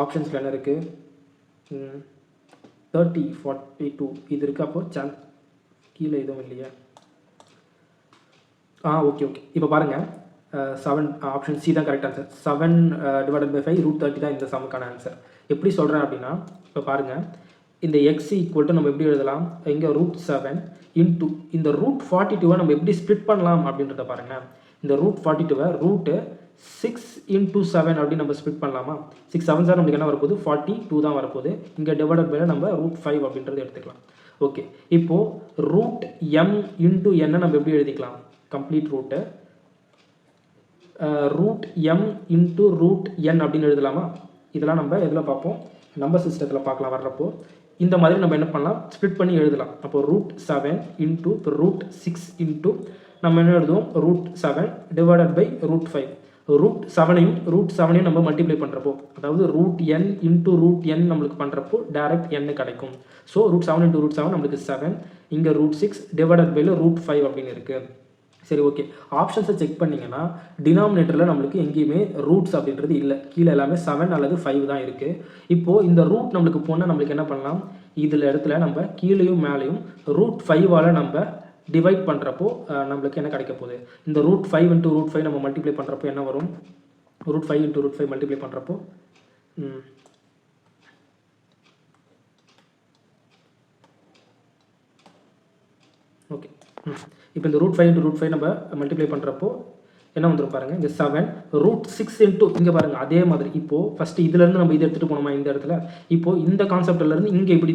ஆப்ஷன்ஸில் என்ன இருக்குது, 30 42 இது இருக்குது. அப்போது கீழே எதுவும் இல்லையா? ஓகே. இப்போ பாருங்கள் 7 ஆப்ஷன் சி தான் கரெக்ட் ஆன்சர். 7 டிவைடட் பை 5 √30 தான் இந்த சமுக்கான ஆன்சர். எப்படி சொல்கிறேன் அப்படின்னா இப்போ பாருங்கள், இந்த எக்ஸ் ஈக்குவல் டு நம்ம எப்படி எழுதலாம், இங்கே √7 இன்ட்டு இந்த √42 நம்ம எப்படி ஸ்ப்ளிட் பண்ணலாம் அப்படின்றத பாருங்கள். இந்த √42 6 × 7 அப்படின்னு நம்ம ஸ்ப்ளிட் பண்ணலாமா. 6 7 சார் நம்மளுக்கு என்ன வரப்போகுது, 42 தான் வரப்போகுது. இங்கே டிவைடட் பை நம்ம √5 அப்படின்றது எடுத்துக்கலாம். ஓகே, இப்போது √m × n நம்ம எப்படி எழுதிக்கலாம், கம்ப்ளீட் ரூட்டு √m × √n அப்படின்னு எழுதலாமா. இதெல்லாம் நம்ம எதில் பார்ப்போம், நம்பர் சிஸ்டத்தில் பார்க்கலாம். வர்றப்போ இந்த மாதிரி நம்ம என்ன பண்ணலாம், ஸ்ப்ளிட் பண்ணி எழுதலாம். அப்போ √7 × √6 இன்ட்டு நம்ம என்ன எழுதுவோம், √7 டிவைடட் பை √5. √7ஐயும் நம்ம மல்டிப்ளை பண்ணுறப்போ, அதாவது √n × √n நம்மளுக்கு பண்ணுறப்போ டேரக்ட் n கிடைக்கும். ஸோ √7 × √7 நம்மளுக்கு 7, இங்கே √6 டிவைடட் பைல √5 அப்படின்னு இருக்குது. சரி, ஓகே. ஆப்ஷன்ஸை செக் பண்ணிங்கன்னா டினாமினேட்டரில் நம்மளுக்கு எங்கேயுமே ரூட்ஸ் அப்படின்றது இல்லை, கீழே எல்லாமே 7 அல்லது 5 தான் இருக்குது. இப்போது இந்த ரூட் நம்மளுக்கு போனால் நம்மளுக்கு என்ன பண்ணலாம், இதில் இடத்துல நம்ம கீழேயும் மேலேயும் √5ஆல் நம்ம டிவைட் பண்ணுறப்போ நம்மளுக்கு என்ன கிடைக்க போகுது, இந்த √5 × √5 நம்ம மல்டிப்ளை பண்ணுறப்போ என்ன வரும், √5 × √5 மல்டிப்ளை பண்ணுறப்போ ஓகே. இப்போ இந்த √5 × √5 நம்ம மல்டிப்ளை பண்ணுறப்போ என்ன வந்துடும் பாருங்கள், இங்கே 7 √6 இன்ட்டு இங்கே பாருங்கள் அதே மாதிரி. இப்போது ஃபஸ்ட்டு இதுலேருந்து நம்ம இதை எடுத்துகிட்டு போனோமா இந்த இடத்துல, இப்போது இந்த கான்செப்ட்லேருந்து இங்கே இப்படி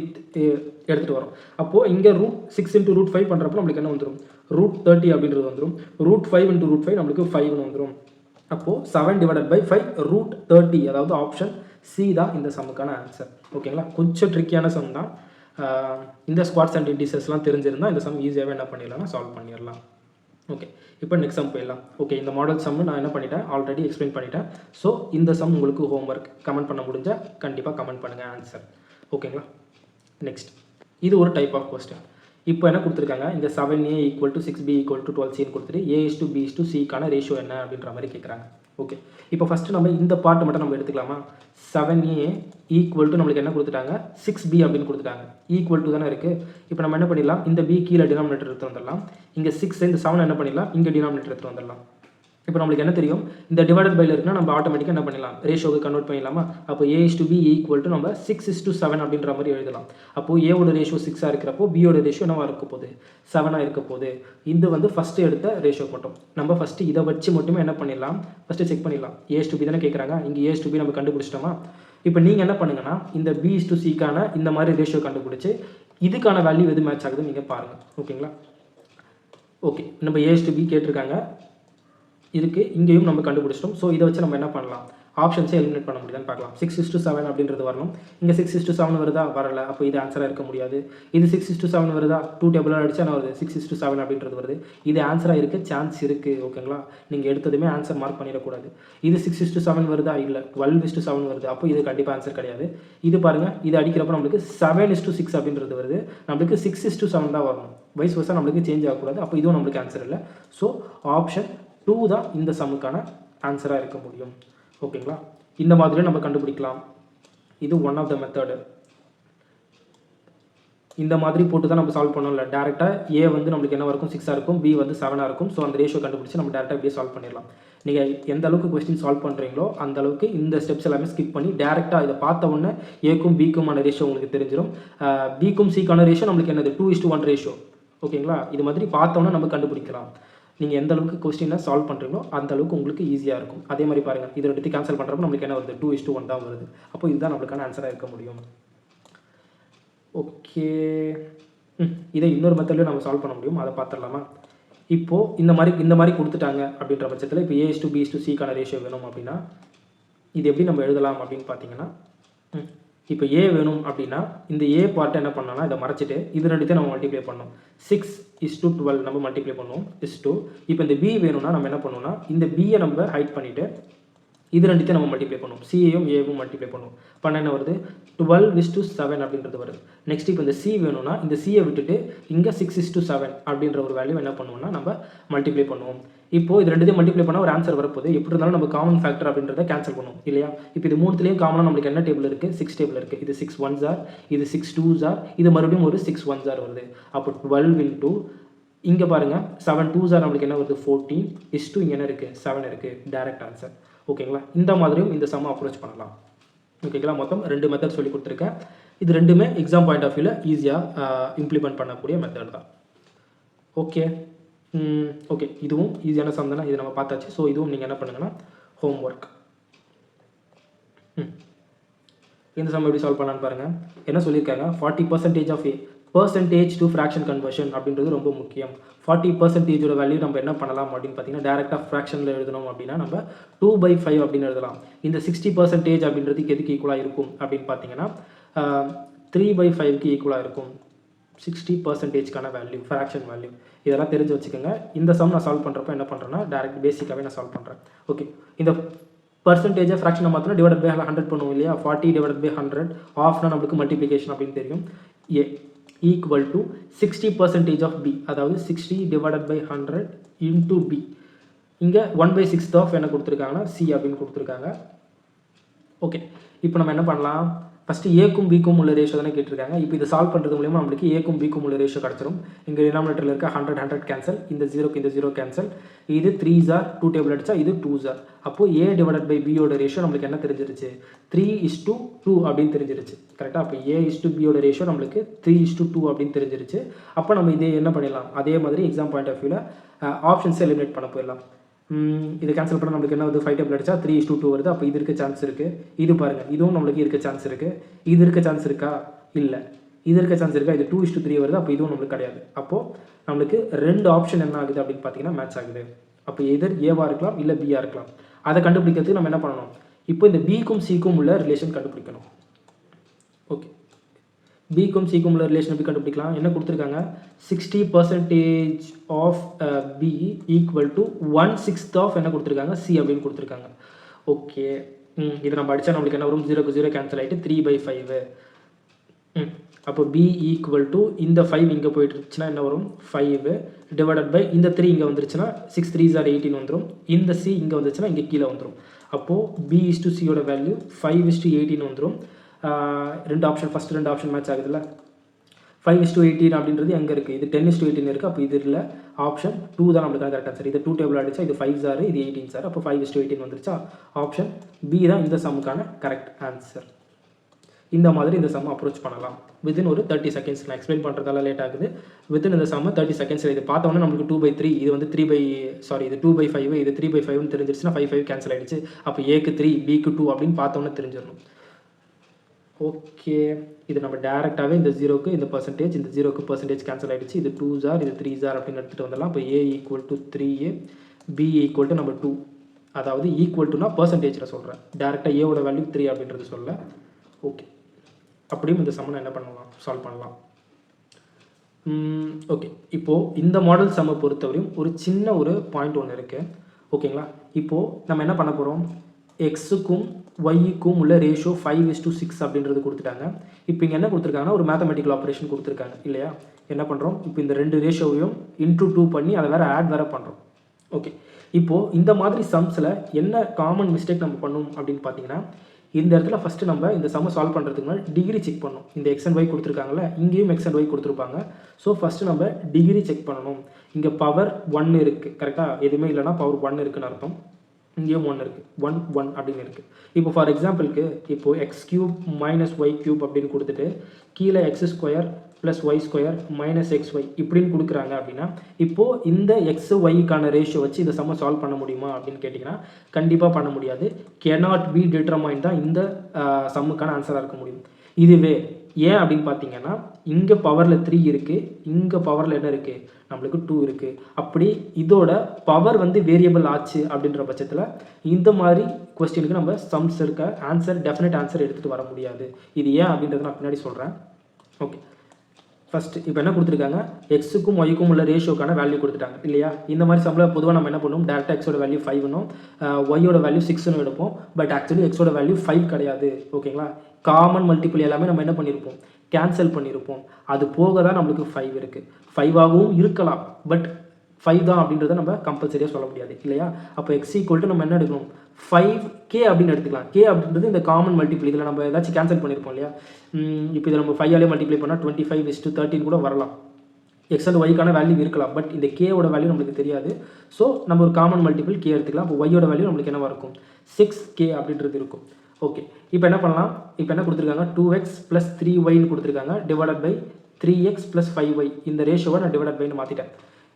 எடுத்துகிட்டு வரோம். அப்போது இங்கே √6 × √5 பண்ணுறப்போ நம்மளுக்கு என்ன வந்துடும், √30 அப்படின்றது வந்துடும். √5 × √5 நம்மளுக்கு 5 வந்துடும். அப்போது 7 டிவைடட் பை 5 √30, அதாவது ஆப்ஷன் சி தான் இந்த சம்முக்கான ஆன்சர். ஓகேங்களா, கொஞ்சம் ட்ரிக்கியான சம் தான். இந்த ஸ்குவாட்ஸ் அண்ட் இண்டிசஸ்லாம் தெரிஞ்சிருந்தால் இந்த சம் ஈஸியாகவே என்ன பண்ணிடலாம்னா சால்வ் பண்ணிடலாம். ஓகே, இப்போ நெக்ஸ்ட் சம் போயிடலாம். ஓகே, இந்த மாடல் சம்மு நான் என்ன பண்ணிட்டேன், ஆல்ரெடி எக்ஸ்பிளைன் பண்ணிட்டேன். ஸோ இந்த சம் உங்களுக்கு ஹோம்ஒர்க் கமெண்ட் பண்ண முடிஞ்சால் கண்டிப்பாக கமெண்ட் பண்ணுங்கள் ஆன்சர். ஓகேங்களா, நெக்ஸ்ட் இது ஒரு டைப் ஆஃப் கொஸ்டின். இப்போ என்ன கொடுத்துருக்காங்க, இந்த 7a = 6b = 12cன்னு கொடுத்துட்டு a:b:c ரேஷியோ என்ன அப்படின்ற மாதிரி கேட்குறாங்க. ஓகே, இப்போ ஃபஸ்ட்டு நம்ம இந்த பார்ட் மட்டும் நம்ம எடுத்துக்கலாமா. 7a = நம்மளுக்கு என்ன கொடுத்துட்டாங்க, 6b அப்படின்னு கொடுத்துட்டாங்க. ஈக்குவல் தானே இருக்குது. இப்போ நம்ம என்ன பண்ணிடலாம், இந்த b கீழே டினாமினேட்டர் எடுத்து வந்துடலாம். இங்கே 6 இந்த 7 என்ன பண்ணிடலாம், இங்கே டினாமினேட்டர் எடுத்து வந்துடலாம். இப்போ நம்மளுக்கு என்ன தெரியும், இந்த டிவைடட் பைல இருக்குன்னா நம்ம ஆட்டோமேட்டிக்காக என்ன பண்ணிடலாம், ரேஷியோவுக்கு கன்வெர்ட் பண்ணிடலாமா. அப்போ a:b = நம்ம 6:7 அப்படின்ற மாதிரி எழுதலாம். அப்போது ஏவோட ரேஷியோ 6 இருக்கிறப்போ பியோட ரேஷியோ என்னவா இருக்க போகுது, 7 இருக்க போகுது. இது வந்து ஃபஸ்ட்டு எடுத்த ரேஷியோ மட்டும். நம்ம ஃபஸ்ட்டு இதை வச்சு மட்டுமே என்ன பண்ணிடலாம், ஃபஸ்ட்டு செக் பண்ணிடலாம். a:b தானே கேட்குறாங்க, இங்கே a:b நம்ம கண்டுபிடிச்சிட்டோமா. இப்போ நீங்கள் என்ன பண்ணுங்கன்னா இந்த b:c இந்த மாதிரி ரேஷியோ கண்டுபிடிச்சி இதுக்கான வேல்யூ எது மேட்ச் ஆகுதுன்னு நீங்கள் பாருங்கள். ஓகேங்களா, ஓகே. நம்ம a:b கேட்டிருக்காங்க, இதுக்கு இங்கேயும் நம்ம கண்டுபிடிச்சிட்டோம். ஸோ இதை வச்சு நம்ம என்ன பண்ணலாம், ஆப்ஷன்ஸை எலிமினேட் பண்ண முடியுதான்னு பார்க்கலாம். 6:7 அப்படின்றது வரணும். இங்கே 6:7 வருதா, வரல. அப்போ இது ஆன்சராக இருக்க முடியாது. இது 6:7 வருதா, 2 டேபிளாக அடிச்சா என்ன வருது, 6:7 அப்படின்றது வருது. இது ஆன்சராக இருக்க சான்ஸ் இருக்குது. ஓகேங்களா, நீங்கள் எடுத்ததுமே ஆன்சர் மார்க் பண்ணிடக்கூடாது. இது 6:7 வருதா, இல்லை 12:7 வருது. அப்போ இது கண்டிப்பாக ஆன்சர் கிடையாது. இது பாருங்கள், இது அடிக்கிறப்போ நம்மளுக்கு 7:6 அப்படின்றது வருது. நம்மளுக்கு 6:7 தான் வரணும். வைஸ் வர்சா நம்மளுக்கு சேஞ்ச் ஆகக்கூடாது. அப்போ இதுவும் நம்மளுக்கு ஆன்சர் இல்லை. ஸோ ஆப்ஷன் 2 தான் இந்த சம்முக்கான ஆன்சராக இருக்க முடியும். ஓகேங்களா, இந்த மாதிரி நம்ம கண்டுபிடிக்கலாம். இது ஒன் ஆஃப் த மெத்தடு. இந்த மாதிரி போட்டு தான் நம்ம சால்வ் பண்ணோம்ல. டேரெக்டாக ஏ வந்து நம்மளுக்கு என்ன இருக்கும் 6 இருக்கும், பி வந்து 7 இருக்கும். ஸோ அந்த ரேஷியோ கண்டுபிடிச்சி நம்ம டேரெக்டாக இப்படியே சால்வ் பண்ணிடலாம். நீங்கள் எந்த அளவுக்கு கொஸ்டின் சால்வ் பண்ணுறீங்களோ அந்த அளவுக்கு இந்த ஸ்டெப்ஸ் எல்லாமே ஸ்கிப் பண்ணி டேரெக்டாக இதை பார்த்த உடனே ஏக்கும் பிக்குமான ரேஷியோ உங்களுக்கு தெரிஞ்சிடும். பிக்கும் சிக்கான ரேஷியோ நம்மளுக்கு என்னது 2:1 ரேஷியோ. ஓகேங்களா? இது மாதிரி பார்த்தோன்னா நம்ம கண்டுபிடிக்கலாம். நீங்கள் எந்த அளவுக்கு கொஸ்டினை சால்வ் பண்ணுறீங்களோ அந்த அளவுக்கு உங்களுக்கு ஈஸியாக இருக்கும். அதே மாதிரி பாருங்கள், இதை எடுத்து கேன்சல் பண்ணுறப்போ நம்மளுக்கு என்ன வருது 2:1 தான் வருது. அப்போ இதுதான் நம்மளுக்கான ஆன்சராக இருக்க முடியும். ஓகே, இதை இன்னொரு மெத்தட்லையும் நம்ம சால்வ் பண்ண முடியும். அதை பார்த்துடலாமா? இப்போது இந்த மாதிரி கொடுத்துட்டாங்க அப்படின்ற பட்சத்தில் இப்போ A:B:Cக்கான ரேஷியோ வேணும் அப்படின்னா இது எப்படி நம்ம எழுதலாம் அப்படின்னு பார்த்தீங்கன்னா, இப்போ ஏ வேணும் அப்படின்னா இந்த ஏ பார்ட்டை என்ன பண்ணோம்னா இதை மறைச்சிட்டு இது ரெண்டுத்தையும் நம்ம மல்டிப்ளை பண்ணோம். 6:12 நம்ம மல்டிப்ளை பண்ணுவோம் /2. இப்போ இந்த பி வேணும்னா நம்ம என்ன பண்ணுவோம்னா இந்த பியை நம்ம ஹைட் பண்ணிவிட்டு இது ரெண்டுத்தையும் நம்ம மல்டிப்ளை பண்ணுவோம். சியையும் ஏவும் மல்டிப்ளை பண்ணுவோம். பண்ண என்ன வருது 12:7 அப்படின்றது வருது. நெக்ஸ்ட் இப்போ இந்த சி வேணும்னா இந்த சியை விட்டுட்டு இங்கே 6:7 அப்படின்ற ஒரு வேல்யூ என்ன பண்ணுவோம்னா நம்ம மல்டிப்ளை பண்ணுவோம். இப்போ இது ரெண்டுத்தையும் மல்டிப்ளை பண்ணால் ஒரு ஆன்சர் வரப்போகுது. எப்படி இருந்தாலும் நம்ம காமன் ஃபேக்டர் அப்படின்றத கேன்சல் பண்ணுவோம் இல்லையா? இப்போ இது மூணுத்துலேயும் காமனாக நம்மளுக்கு என்ன டேபிள் இருக்குது 6 டேபிள் இருக்குது. இது 6 1s ஆர், இது 6 2s ஆர், இது மறுபடியும் ஒரு 6 1s ஆர் வருது. அப்போ 12 into இங்கே பாருங்கள் 7 2s ஆர் நம்மளுக்கு என்ன வருது 14 இங்கே என்ன இருக்குது 7 இருக்குது. Direct answer. ஓகேங்களா? இந்த மாதிரியும் இந்த சம்மை அப்ரோச் பண்ணலாம். ஓகேங்களா? மொத்தம் 2 மெத்தட் சொல்லி கொடுத்துருக்கேன். இது ரெண்டுமே எக்ஸாம் பாயிண்ட் ஆஃப் வியூவில் ஈஸியாக இம்ப்ளிமெண்ட் பண்ணக்கூடிய மெத்தட் தான். ஓகே ஓகே, இதுவும் ஈஸியான சம் தானே, இது நம்ம பார்த்தாச்சு. ஸோ இதுவும் நீங்கள் என்ன பண்ணுங்கன்னா ஹோம் ஒர்க். இந்த சம் எப்படி சால்வ் பண்ணலான்னு பாருங்கள். என்ன சொல்லியிருக்காங்க 40% of percentage to fraction conversion அப்படின்றது ரொம்ப முக்கியம். 40% வேல்யூ நம்ம என்ன பண்ணலாம் அப்படின்னு பார்த்தீங்கன்னா டேரெக்டாக ஃப்ராக்ஷனில் எழுதணும் அப்படின்னா நம்ம 2/5 அப்படின்னு எழுதலாம். இந்த 60% அப்படின்றதுக்கு எதுக்கு ஈக்குவலாக இருக்கும் அப்படின்னு பார்த்தீங்கன்னா 3/5க்கு ஈக்குவலாக இருக்கும். 60%க்கான வேல்யூ ஃப்ராக்ஷன் வேல்யூ இதெல்லாம் தெரிஞ்சு வச்சுக்கோங்க. இந்த சம் நான் சால்வ் பண்ணுறப்ப என்ன பண்ணுறேன்னா டேரெக்ட் பேசிக்காகவே நான் சால்வ் பண்ணுறேன். ஓகே, இந்த பர்சன்டேஜை ஃப்ராக்ஷனை மாற்றினா டிவைட் பை 100 பண்ணுவோம் இல்லையா? 40 / 100 ஆஃப்னா நம்மளுக்கு மல்டிப்ளிகேஷன் அப்படின்னு தெரியும். ஏ ஈக்குவல் டு 60% ஆஃப் பி, அதாவது 60 / 100 இன்டூ பி. இங்கே 1/6 ஆஃப் என்ன கொடுத்துருக்காங்கன்னா சி அப்படின்னு கொடுத்துருக்காங்க. ஓகே, இப்போ நம்ம என்ன பண்ணலாம், ஃபஸ்ட்டு ஏக்கும் பிக்கும் உள்ள ரேஷியோ தானே கேட்டிருக்காங்க. இப்போ இதை சால்வ் பண்ணுறது மூலிமா நம்மளுக்கு ஏக்கும் பிக்கும் உள்ள ரேஷியோ கிடச்சிரும். இங்கே டினாமினேட்டரில் இருக்க 100 கேன்சல், இந்த 0 கேன்சல், இது 3s ஆர் 2 டேபிள் அடிச்சா இது 2s ஆர். அப்போது A / Bயோட ரேஷியோ நம்மளுக்கு என்ன தெரிஞ்சிருச்சு 3:2 அப்படின்னு தெரிஞ்சிருச்சு. கரெக்டாக? அப்போ A:B ரேஷியோ நம்மளுக்கு 3:2 அப்படின்னு தெரிஞ்சிருச்சு. அப்போ நம்ம இதே என்ன பண்ணிடலாம், அதே மாதிரி எக்ஸாம் பாயிண்ட் ஆஃப் வியூவில் ஆப்ஷன்ஸை எலிமினேட் பண்ண போயிடலாம். இதை கேன்சல் பண்ண நம்மளுக்கு என்ன வருது 5 டேபிள் அடிச்சா 3:2 வருது. அப்போ இது இருக்க சான்ஸ் இருக்குது. இது பாருங்கள், இதுவும் நம்மளுக்கு இருக்க சான்ஸ் இருக்குது. இது இருக்க சான்ஸ் இருக்கா? இல்லை. இது இருக்க சான்ஸ் இருக்கா? இது 2:3 வருது. அப்போ இதுவும் நம்மளுக்கு கிடையாது. அப்போது நம்மளுக்கு 2 ஆப்ஷன் என்ன ஆகுது அப்படின்னு பார்த்தீங்கன்னா மேட்ச் ஆகுது. அப்போ எதர் ஏவாக இருக்கலாம் இல்லை பியாக இருக்கலாம். அதை கண்டுபிடிக்கிறதுக்கு நம்ம என்ன பண்ணணும், இப்போ இந்த பிக்கும் சிக்கும் உள்ள ரிலேஷன் கண்டுபிடிக்கணும். ஓகே, பிக்கும் சிக்கும் உள்ள ரிலேஷன் எப்படி கண்டுபிடிக்கலாம்? என்ன கொடுத்துருக்காங்க 60% of B equal to 1/6 of என்ன கொடுத்துருக்காங்க சி அப்படின்னு கொடுத்துருக்காங்க. ஓகே, இதை நம்ம அடித்தா நம்மளுக்கு என்ன வரும் 0 0 கேன்சல் ஆகிட்டு 3/5. அப்போ பி ஈக்குவல் டு இந்த 5 இங்கே போயிட்டுருச்சுன்னா என்ன வரும் 5 டிவைடட் பை இந்த 3 இங்கே வந்துருச்சுன்னா 6 3s ஆர் 18 வந்துடும். இந்த சி இங்கே வந்துருச்சுன்னா இங்கே கீழே வந்துடும். அப்போது B/Cயோட வேல்யூ 5:18 வந்துடும். ரெண்டு ஆப்ஷன், ஃபஸ்ட்டு 2 ஆப்ஷன் மேட்ச் ஆகுதுல்ல. 5:18 அப்படின்றது எங்கே இருக்குது, இது 10:18 இருக்குது. அப்போ இது இல்லை, ஆப்ஷன் 2 தான் நம்மளுக்கு கரெக்ட் ஆன்சர். இது 2 டேபிள் அடிச்சா இது 5s ஆர், இது 18s ஆர். அப்போ 5:18 வந்துருச்சா? ஆப்ஷன் பி தான் இந்த சம்முக்கான கரெக்ட் ஆன்சர். இந்த மாதிரி இந்த சம்மை அப்ரோச் பண்ணலாம் வித்தின் ஒரு 30 செகண்ட்ஸ். நான் எக்ஸ்பிளைன் பண்ணுறதால லேட் ஆகுது. வித்தின் இந்த சம்மை 30 செகண்ட்ஸில் இது பார்த்தோன்னா நம்மளுக்கு 2/3, இது வந்து இது 2/5, இது 3/5ன்னு தெரிஞ்சிருச்சுன்னா 5 கேன்சல் ஆகிடுச்சு. அப்போ ஏக்கு 3 பிக்கு 2 அப்படின்னு பார்த்தோன்னே தெரிஞ்சிடணும். ஓகே, இது நம்ம டேரெக்டாகவே இந்த 0க்கு இந்த பர்சன்டேஜ், இந்த 0க்கு பர்சன்டேஜ் கேன்சல் ஆகிடுச்சு. இது 2s ஆர், இது 3s ஆர் அப்படின்னு எடுத்துகிட்டு வந்துடலாம். இப்போ A = 3A, B = நம்ம 2. அதாவது ஈக்குவல் டுனா பர்சன்டேஜில் சொல்கிறேன், டேரெக்டாக ஏவோட வேல்யூ 3 அப்படின்றது சொல்ல. ஓகே, அப்படியும் இந்த சம்மை என்ன பண்ணலாம், சால்வ் பண்ணலாம். ஓகே, இப்போது இந்த மாடல் சம்மை பொறுத்தவரையும் ஒரு சின்ன ஒரு பாயிண்ட் ஒன்று இருக்குது. ஓகேங்களா? இப்போது நம்ம என்ன பண்ண போகிறோம், எக்ஸுக்கும் ஒய்க்கும் உள்ள ரேஷியோ 5:6 அப்படின்றது கொடுத்துட்டாங்க. இப்போ இங்கே என்ன கொடுத்துருக்காங்கன்னா ஒரு மேத்தமெட்டிக்கல் ஆப்ரேஷன் கொடுத்துருக்காங்க இல்லையா? என்ன பண்ணுறோம், இப்போ இந்த 2 ரேஷியோவையும் இன்டூ 2 பண்ணி அதை வேறு ஆட் வேறு பண்ணுறோம். ஓகே, இப்போது இந்த மாதிரி சம்ஸில் என்ன காமன் மிஸ்டேக் நம்ம பண்ணுவோம் அப்படின்னு பார்த்தீங்கன்னா இந்த இடத்துல ஃபஸ்ட்டு நம்ம இந்த சம்மை சால்வ் பண்ணுறதுக்கு முன்னாடி டிகிரி செக் பண்ணணும். இந்த எக்ஸ் அண்ட் ஒய் கொடுத்துருக்காங்கல்ல, இங்கேயும் எக்ஸ் அண்ட் ஒய் கொடுத்துருப்பாங்க. ஸோ ஃபஸ்ட்டு நம்ம டிகிரி செக் பண்ணணும். இங்கே பவர் 1 இருக்குது கரெக்டாக, எதுவுமே இல்லைனா பவர் 1 இருக்குன்னு அர்த்தம். இங்கேயும் 1 இருக்குது, 1 1 அப்படின்னு இருக்குது. இப்போ ஃபார் எக்ஸாம்பிளுக்கு இப்போது X cube minus Y cube அப்படின்னு கொடுத்துட்டு கீழே X square plus Y square minus X Y இப்படின்னு கொடுக்குறாங்க அப்படின்னா, இப்போது இந்த எக்ஸ் ஒய்க்கான ரேஷியோ வச்சு இந்த சம்மை சால்வ் பண்ண முடியுமா அப்படின்னு கேட்டிங்கன்னா கண்டிப்பாக பண்ண முடியாது. cannot be determined தான் இந்த சம்முக்கான ஆன்சராக இருக்க முடியும். இதுவே ஏன் அப்படின்னு பார்த்தீங்கன்னா, இங்கே பவரில் 3 இருக்குது, இங்கே பவரில் என்ன இருக்குது, நம்மளுக்கு 2 இருக்குது. அப்படி இதோட பவர் வந்து வேரியபிள் ஆச்சு அப்படின்ற பட்சத்தில் இந்த மாதிரி கொஸ்டினுக்கு நம்ம சம்ஸ் இருக்க ஆன்சர் டெஃபினட் ஆன்சர் எடுத்துகிட்டு வர முடியாது. இது ஏன் அப்படின்றத நான் பின்னாடி சொல்கிறேன். ஓகே, ஃபஸ்ட்டு இப்போ என்ன கொடுத்துருக்காங்க, எக்ஸுக்கும் ஒய்க்கும் உள்ள ரேஷியோக்கான வேல்யூ கொடுத்துட்டாங்க இல்லையா. இந்த மாதிரி சம்மில் பொதுவாக நம்ம என்ன பண்ணுவோம், டேரெக்டாக எக்ஸோட வேல்யூ 5னும் ஒய்யோட வேல்யூ 6ன்னு எடுப்போம். பட் ஆக்சுவலி எக்ஸோட வேல்யூ 5 கிடையாது. ஓகேங்களா, காமன் மல்டிபிள் எல்லாமே நம்ம என்ன பண்ணியிருப்போம், கேன்சல் பண்ணியிருப்போம். அது போக தான் நம்மளுக்கு 5 இருக்குது. 5ஆகவும் இருக்கலாம், பட் 5 தான் அப்படின்றத நம்ம கம்பல்சரியாக சொல்ல முடியாது இல்லையா. அப்போ எக்ஸ் ஈக்குவல் நம்ம என்ன எடுக்கணும், 5k அப்படின்னு எடுத்துக்கலாம். k அப்படின்றது இந்த காமன் மல்டிபிள், இதில் நம்ம ஏதாச்சும் கேன்சல் பண்ணியிருப்போம் இல்லையா. இப்போ இதை நம்ம 5ஆலே மல்டிப்ளை பண்ணால் 25:13 கூட வரலாம். எக்ஸ் அண்ட் ஒய்க்கான வேல்யூ இருக்கலாம், பட் இந்த கேவோட வேல்யூ நம்மளுக்கு தெரியாது. ஸோ நம்ம ஒரு காமன் மல்டிபிள் கே எடுத்துக்கலாம். இப்போ ஒய்யோட வேல்யூ நம்மளுக்கு என்னவாக இருக்கும், 6k அப்படின்றது இருக்கும். ஓகே, இப்போ என்ன பண்ணலாம், இப்போ என்ன கொடுத்துருக்காங்க, 2x + 3yன்னு கொடுத்துருக்காங்க, டிவைடட் பை 3x + 5y. இந்த ரேஷியோவை நான் டிவைடட் பைன்னு மாற்றிட்டேன்.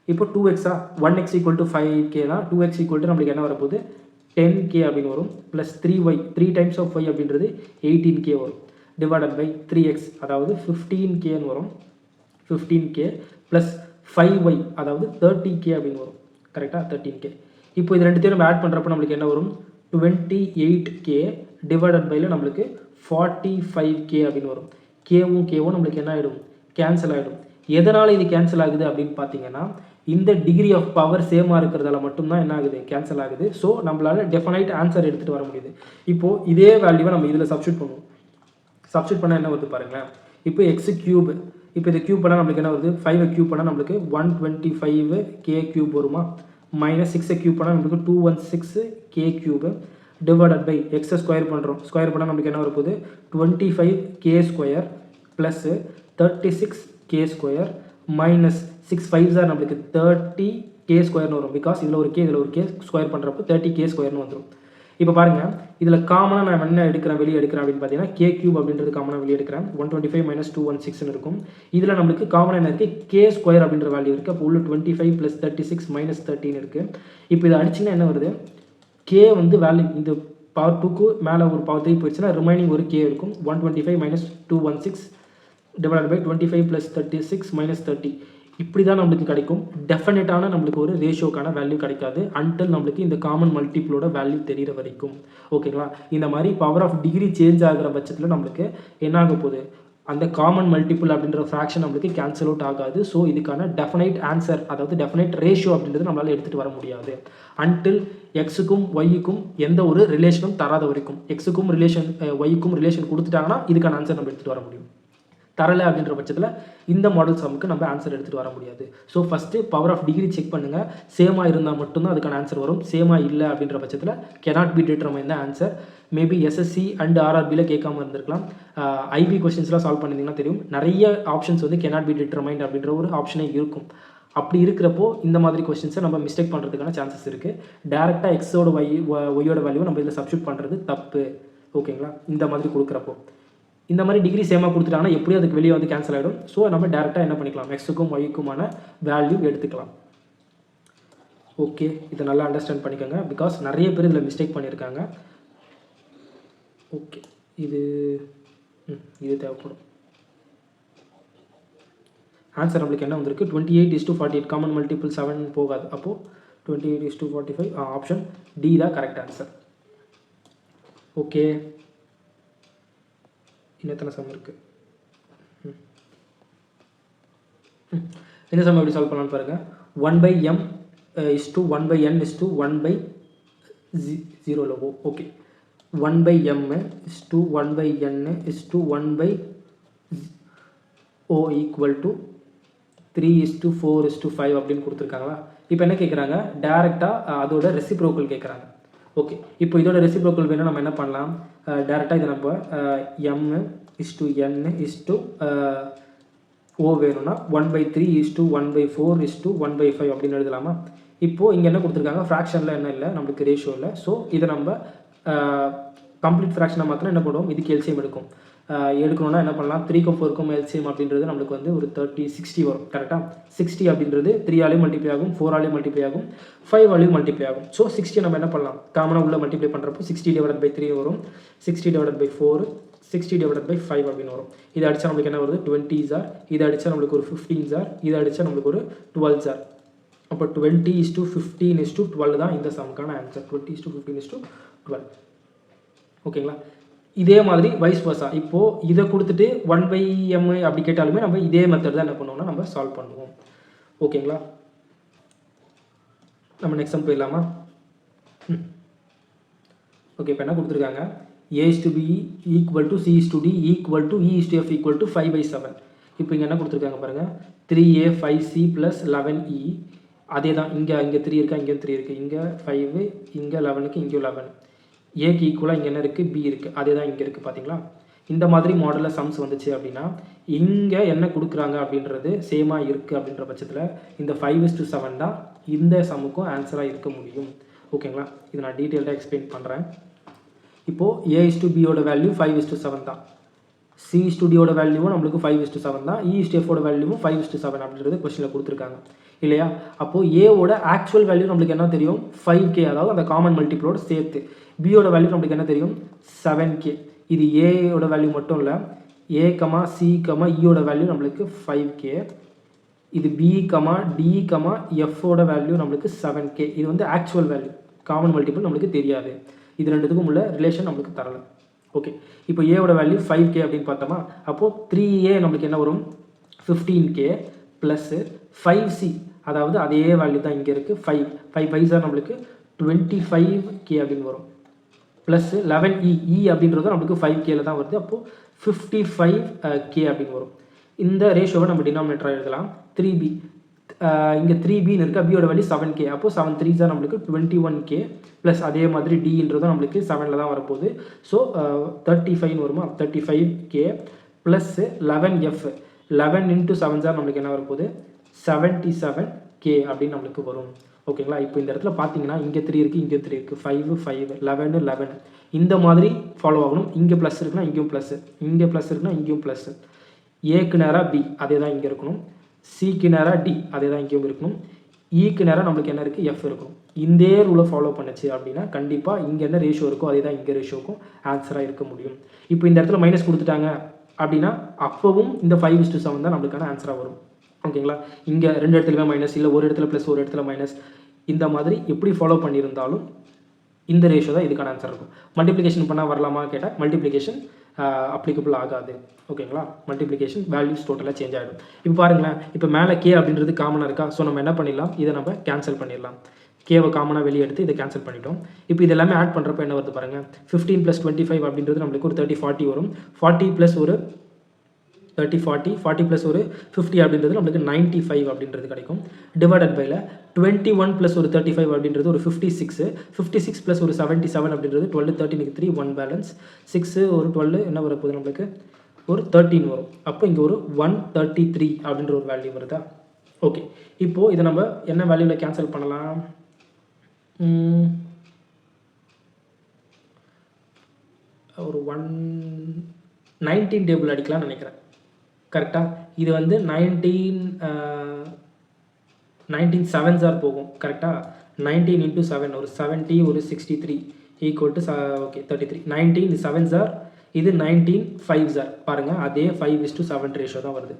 இப்போ 2x 1x = 5k தான், 2x = நம்மளுக்கு என்ன வரப்போகுது 10k அப்படின்னு வரும், plus 3y 3 times of y அப்படின்றது 18k வரும், டிவைடட் பை 3x அதாவது 15kன்னு வரும், 15k ப்ளஸ் 5y அதாவது 30k அப்படின்னு வரும் கரெக்டாக, 13k. இப்போ இது ரெண்டுத்தையும் நம்ம ஆட் பண்ணுறப்ப நம்மளுக்கு என்ன வரும், 28k டிவைடட் பையில் நம்மளுக்கு 45k அப்படின்னு வரும். கேவும் கேவும் நம்மளுக்கு என்ன ஆகிடும், கேன்சல் ஆகிடும். எதனால் இது கேன்சல் ஆகுது அப்படின்னு பார்த்தீங்கன்னா, இந்த டிகிரி ஆஃப் பவர் சேமாக இருக்கிறதால மட்டும்தான் என்ன ஆகுது, கேன்சல் ஆகுது. ஸோ நம்மளால் டெஃபினைட் ஆன்சர் எடுத்துகிட்டு வர முடியுது. இப்போது இதே வேல்யூவை நம்ம இதில் சப்ஸ்டியூட் பண்ணுவோம். சப்ஸ்டியூட் பண்ணால் என்ன வருது பாருங்களேன். இப்போ எக்ஸ் கியூப், இப்போ இதை கியூப் பண்ணால் நம்மளுக்கு என்ன வருது, 5 கியூப் பண்ணால் நம்மளுக்கு 125k கியூப் வருமா, மைனஸ் 6 கியூப் பண்ணால் நம்மளுக்கு 216k கியூப், டிவைடட் பை எக்ஸை ஸ்கொயர் பண்ணுறோம். ஸ்கொயர் பண்ணால் நம்மளுக்கு என்ன வரப்போகுது, 25k square plus 36k square minus 6 5s நம்மளுக்கு 30k ஸ்கொயர்னு வரும். பிகாஸ் இதில் ஒரு k இதில் ஒரு k ஸ்கொயர் பண்ணுறப்போ 30k ஸ்கொயர்னு வந்துடும். இப்போ பாருங்கள், இதில் காமனாக நான் என்ன எடுக்கிறேன், வெளியே எடுக்கிறேன் அப்படின்னு பார்த்தீங்கன்னா k கியூப் அப்படின்றது காமனாக வெளியே எடுக்கிறேன். 125 - 216 இருக்கும். இதில் நம்மளுக்கு காமனாக என்ன இருக்குது, k ஸ்கொயர் அப்படின்ற வேல்யூ இருக்குது. அப்போ உள்ள 25 + 36 - 13 இருக்குது. இப்போ இதை அடிச்சிங்கன்னா என்ன வருது, k வந்து வேல்யூ இந்த பவர் 2க்கு மேலே ஒரு பவர் 3 போயிடுச்சுன்னா ரிமைனிங் ஒரு k இருக்கும். 125 - 216 டிவைடட் பை 25 + 36 - 30 இப்படி தான் நம்மளுக்கு கிடைக்கும். டெஃபினட்டான நம்மளுக்கு ஒரு ரேஷியோக்கான வேல்யூ கிடைக்காது அன்டில் நம்மளுக்கு இந்த காமன் மல்டிபிளோட வேல்யூ தெரிகிற வரைக்கும். ஓகேங்களா, இந்த மாதிரி பவர் ஆஃப் டிகிரி சேஞ்ச் ஆகிற பட்சத்தில் நம்மளுக்கு என்ன ஆக போகுது, அந்த காமன் மல்டிபிள் அப்படின்ற ஃப்ராக்ஷன் நம்மளுக்கு கேன்சல் அவுட் ஆகாது. ஸோ இதுக்கான டெஃபினைட் ஆன்சர் அதாவது டெஃபினைட் ரேஷியோ அப்படின்றது நம்மளால் எடுத்துகிட்டு வர முடியாது அன்டில் எக்ஸுக்கும் ஒய்க்கும் எந்த ஒரு ரிலேஷனும் தராத வரைக்கும். எக்ஸுக்கும் ரிலேஷன் ஒய்க்கும் ரிலேஷன் கொடுத்துட்டாங்கன்னா இதுக்கான ஆன்சர் நம்ம எடுத்துகிட்டு வர முடியும். தரலை அப்படின்ற பட்சத்தில் இந்த மாடல் சம்முக்கு நம்ம ஆன்சர் எடுத்துகிட்டு வர முடியாது. So first power of degree check பண்ணுங்கள். சேமாக இருந்தால் மட்டும்தான் அதுக்கான ஆன்சர் வரும். சேமாக இல்லை அப்படின்ற பட்சத்தில் cannot be determined தான் ஆன்சர். மேபி எஸ்எஸ்சி அண்ட் ஆர்ஆர்பியில் கேட்காம இருந்திருக்கலாம். ஐபி கொஸ்டின்ஸ்லாம் சால்வ் பண்ணியிருந்தீங்கன்னா தெரியும், நிறைய ஆப்ஷன்ஸ் வந்து cannot be determined அப்படின்ற ஒரு ஆப்ஷனே இருக்கும். அப்படி இருக்கிறப்போ இந்த மாதிரி கொஸ்டின்ஸை நம்ம மிஸ்டேக் பண்ணுறதுக்கான சான்சஸ் இருக்குது. டேரெக்டாக எக்ஸோட ஒய்யோட வேல்யூவை நம்ம இதில் சப்ஸ்டியூட் பண்ணுறது தப்பு. ஓகேங்களா, இந்த மாதிரி கொடுக்குறப்போ இந்த மாதிரி டிகிரி சேமாக கொடுத்துட்டாங்கன்னா எப்படியும் அதுக்கு வெளியே வந்து கேன்சல் ஆகிடும். ஸோ நம்ம டேரெக்டாக என்ன பண்ணிக்கலாம், எக்ஸுக்கும் ஒய்க்குமான வேல்யூ எடுத்துக்கலாம். ஓகே, இதை நல்லா அண்டர்ஸ்டாண்ட் பண்ணிக்கோங்க. பிகாஸ் நிறைய பேர் இதில் மிஸ்டேக் பண்ணியிருக்காங்க. ஓகே, இது தேவைப்படும். ஆன்சர் நம்மளுக்கு என்ன வந்திருக்கு, 28:48 காமன் மல்டிபிள் 7 போகாது. அப்போது 28:45 ஆப்ஷன் டி தான் கரெக்ட் ஆன்சர். ஓகே, இன்னத்தனை சம் இருக்குது. இந்த சம் எப்படி சால்வ் பண்ணலான்னு பாருங்கள். 1/m = 1/n = 1/0 low. Okay, 1/m = 1/n = 1/o = 3:4:5 அப்படின்னு கொடுத்துருக்காங்களா. இப்போ என்ன கேட்குறாங்க, டேரெக்டாக அதோட ரெசிப்ரோக்கல் கேட்குறாங்க. ஓகே, இப்போ இதோட ரெசிப்ரோக்கல் வேணும் நம்ம என்ன பண்ணலாம், டேரெக்டாக இதை நம்ம m/n/o வேணும்னா 1/3/1/4/1/5 அப்படின்னு எழுதலாமா. இப்போது இங்கே என்ன கொடுத்துருக்காங்க, ஃப்ராக்ஷனில் என்ன இல்லை நம்மளுக்கு, ரேஷியோ இல்லை. ஸோ இதை நம்ம கம்ப்ளீட் ஃப்ராக்ஷனை மாத்திரம் என்ன பண்ணுவோம், இதுக்கு எல்சிஎம் எடுக்கணும்னா என்ன பண்ணலாம், 3க்கும் 4க்கும் எல்சிஎம் அப்படின்றது நம்மளுக்கு வந்து ஒரு 60 வரும். கரெக்டாக 60 அப்படின்றது 3 ஆலையும் மல்டிப்ளை ஆகும், 4 ஆலையும் மல்டிப்ளை ஆகும், 5 ஆலையும் மல்டிப்ளை ஆகும். ஸோ 60 நம்ம என்ன பண்ணலாம், காமனாக உள்ள மல்டிப்ளை பண்ணுறப்போ 60/3 வரும், 60/4, 60/5 அப்படின்னு வரும். இதை அடித்தா நம்மளுக்கு என்ன வருது, 20s ஆர், இதை அடித்தா நம்மளுக்கு ஒரு 15s ஆர், இதை அடித்தா நம்மளுக்கு ஒரு 12s ஆர். அப்போ 20:15:12 தான் இந்த சமுக்கான ஆன்சர். 20:15:12. ஓகேங்களா. இதே மாதிரி வைஸ் வர்சா, இப்போது இதை கொடுத்துட்டு 1/m அப்படி கேட்டாலுமே நம்ம இதே மெத்தட் தான் என்ன பண்ணுவோம்னா நம்ம சால்வ் பண்ணுவோம். ஓகேங்களா. நம்ம நெக்ஸ்ட் சம் போயிடலாமா. ஓகே, இப்போ என்ன கொடுத்துருக்காங்க, a/b = c/d = e/f = 5/7. இப்போ இங்கே என்ன கொடுத்துருக்காங்க பாருங்கள், 3a 5c + 11e. அதே தான் இங்கே 3 இருக்கா, இங்கேயும் 3 இருக்குது, இங்கே 5, இங்கே 11க்கு இங்கேயும் 11. ஏக்கு ஈக்குவலாக இங்கே என்ன இருக்குது, பி இருக்குது, அதே தான் இங்கே இருக்குது. பார்த்தீங்களா, இந்த மாதிரி மாடலில் சம்ஸ் வந்துச்சு அப்படின்னா இங்கே என்ன கொடுக்குறாங்க அப்படின்றது சேமாக இருக்குது அப்படின்ற பட்சத்தில் இந்த 5:7 தான் இந்த சம்முக்கும் ஆன்சராக இருக்க முடியும். ஓகேங்களா. இதை நான் டீட்டெயில்டாக எக்ஸ்பிளைன் பண்ணுறேன். இப்போது a/bயோட வேல்யூ 5:7 தான், c/dயோட வேல்யூவும் நம்மளுக்கு 5:7 தான், e/fோட வேல்யூவும் 5:7 அப்படின்றது கொஸ்டினில் கொடுத்துருக்காங்க இல்லையா. அப்போது ஏவோட ஆக்சுவல் வேல்யூ நம்மளுக்கு என்ன தெரியும், 5k, அதாவது அந்த காமன் மல்டிபிளோட சேர்த்து. பியோட வேல்யூ நம்மளுக்கு என்ன தெரியும், 7k. இது ஏயோட வேல்யூ மட்டும் இல்லை, a, c, ஈயோட வேல்யூ நம்மளுக்கு 5k. இது b, d, fோட வேல்யூ நம்மளுக்கு 7k. இது வந்து ஆக்சுவல் வேல்யூ, காமன் மல்டிபிள் நம்மளுக்கு தெரியாது. இது ரெண்டுத்துக்கும் உள்ள ரிலேஷன் நம்மளுக்கு தரலை. ஓகே, இப்போ ஏவோட வேல்யூ 5k அப்படின்னு பார்த்தோமா, அப்போது 3a நம்மளுக்கு என்ன வரும், 15k ப்ளஸ் 5c, அதாவது அதே வேல்யூ தான் இங்கே இருக்குது, 5 5 நம்மளுக்கு 25k அப்படின்னு வரும். ப்ளஸ் 11e அப்படின்றது நம்மளுக்கு 5kல தான் வருது, அப்போது 55k அப்படின்னு வரும். இந்த ரேஷியோவை நம்ம டினாமினேட்டராக எழுதலாம். 3b, இங்கே 3bன்னு இருக்கா, பியோட வேல்யூ 7k, அப்போது 7 3s நம்மளுக்கு 21k ப்ளஸ் அதே மாதிரி டின்றதும் நம்மளுக்கு 7ல் தான் வரப்போகுது. ஸோ 35 வருமா, 35k ப்ளஸ் 11f, 11 × 7 நம்மளுக்கு என்ன வரப்போகுது, 77k அப்படின்னு நம்மளுக்கு வரும். ஓகேங்களா. இப்போ இந்த இடத்துல பார்த்தீங்கன்னா இங்கே 3 இருக்குது, இங்கே 3 இருக்குது, 5 5 11 11 இந்த மாதிரி ஃபாலோ ஆகணும். இங்கே ப்ளஸ் இருக்குன்னா இங்கேயும் ப்ளஸ்ஸு, இங்கே ப்ளஸ் இருக்குன்னா இங்கேயும் ப்ளஸ்ஸு. ஏக்கு நேராக பி அதே தான் இங்கே இருக்கணும், சிக்கு நேராக டி அதே தான் இங்கேயும் இருக்கணும், ஈக்கு நேராக நம்மளுக்கு என்ன இருக்குது, எஃப் இருக்கணும். இந்த ரூலை ஃபாலோ பண்ணுச்சு அப்படின்னா கண்டிப்பாக இங்கே என்ன ரேஷியோ இருக்கோ அதே தான் இங்கே ரேஷியோக்கும் ஆன்சராக இருக்க முடியும். இப்போ இந்த இடத்துல மைனஸ் கொடுத்துட்டாங்க அப்படின்னா அப்போவும் இந்த 5:7 தான் நம்மளுக்கான ஆன்சராக வரும். ஓகேங்களா. இங்கே 2 இடத்துலையுமே மைனஸ், இல்லை ஒரு இடத்துல ப்ளஸ் ஒரு இடத்துல மைனஸ், இந்த மாதிரி எப்படி ஃபாலோ பண்ணியிருந்தாலும் இந்த ரேஷியோ தான் இதுக்கான ஆன்சர் இருக்கும். மல்டிப்ளிகேஷன் பண்ணால் வரலாமா கேட்டால் மல்டிப்ளிகேஷன் அப்ளிகபிள் ஆகாது. ஓகேங்களா. மல்டிப்ளிகேஷன் வேல்யூஸ் டோட்டலாக சேஞ்ச் ஆகிடும். இப்போ பாருங்களேன், இப்போ மேலே கே அப்படின்றது காமனாக இருக்கா, ஸோ நம்ம என்ன பண்ணிடலாம், இதை நம்ம கேன்சல் பண்ணிடலாம். கேவை காமனாக வெளியே எடுத்து இதை கேன்சல் பண்ணிட்டோம். இப்போ இது எல்லாமே ஆட் பண்ணுறப்ப என்ன வருது பாருங்கள், 15 + 25 அப்படின்றது நம்மளுக்கு ஒரு 30 40 வரும். 40 + ஒரு 30 40 40 + ஒரு 50 அப்படின்றது நம்மளுக்கு 95 அப்படின்றது கிடைக்கும். டிவைடட் பைல 21 + ஒரு 35 அப்படின்றது ஒரு 56, 56 + ஒரு 77 அப்படின்றது 12 13 3 1 பேலன்ஸ் 6 ஒரு 12 என்ன வரப்போகுது நம்மளுக்கு ஒரு 13 வரும். அப்போ இங்கே ஒரு 133 அப்படின்ற ஒரு வேல்யூ வருதா. ஓகே, இப்போது இதை நம்ம என்ன வேல்யூவில் கேன்சல் பண்ணலாம், ஒரு 119 டேபிள் அடிக்கலாம்னு நினைக்கிறேன். கரெக்டாக இது வந்து 19 7s போகும். கரெக்டாக 19 × 7 ஒரு 70 ஒரு 63 = ஓகே 33. 19 7s, இது 19 5s. பாருங்கள் அதே 5:7 ரேஷியோ தான் வருது.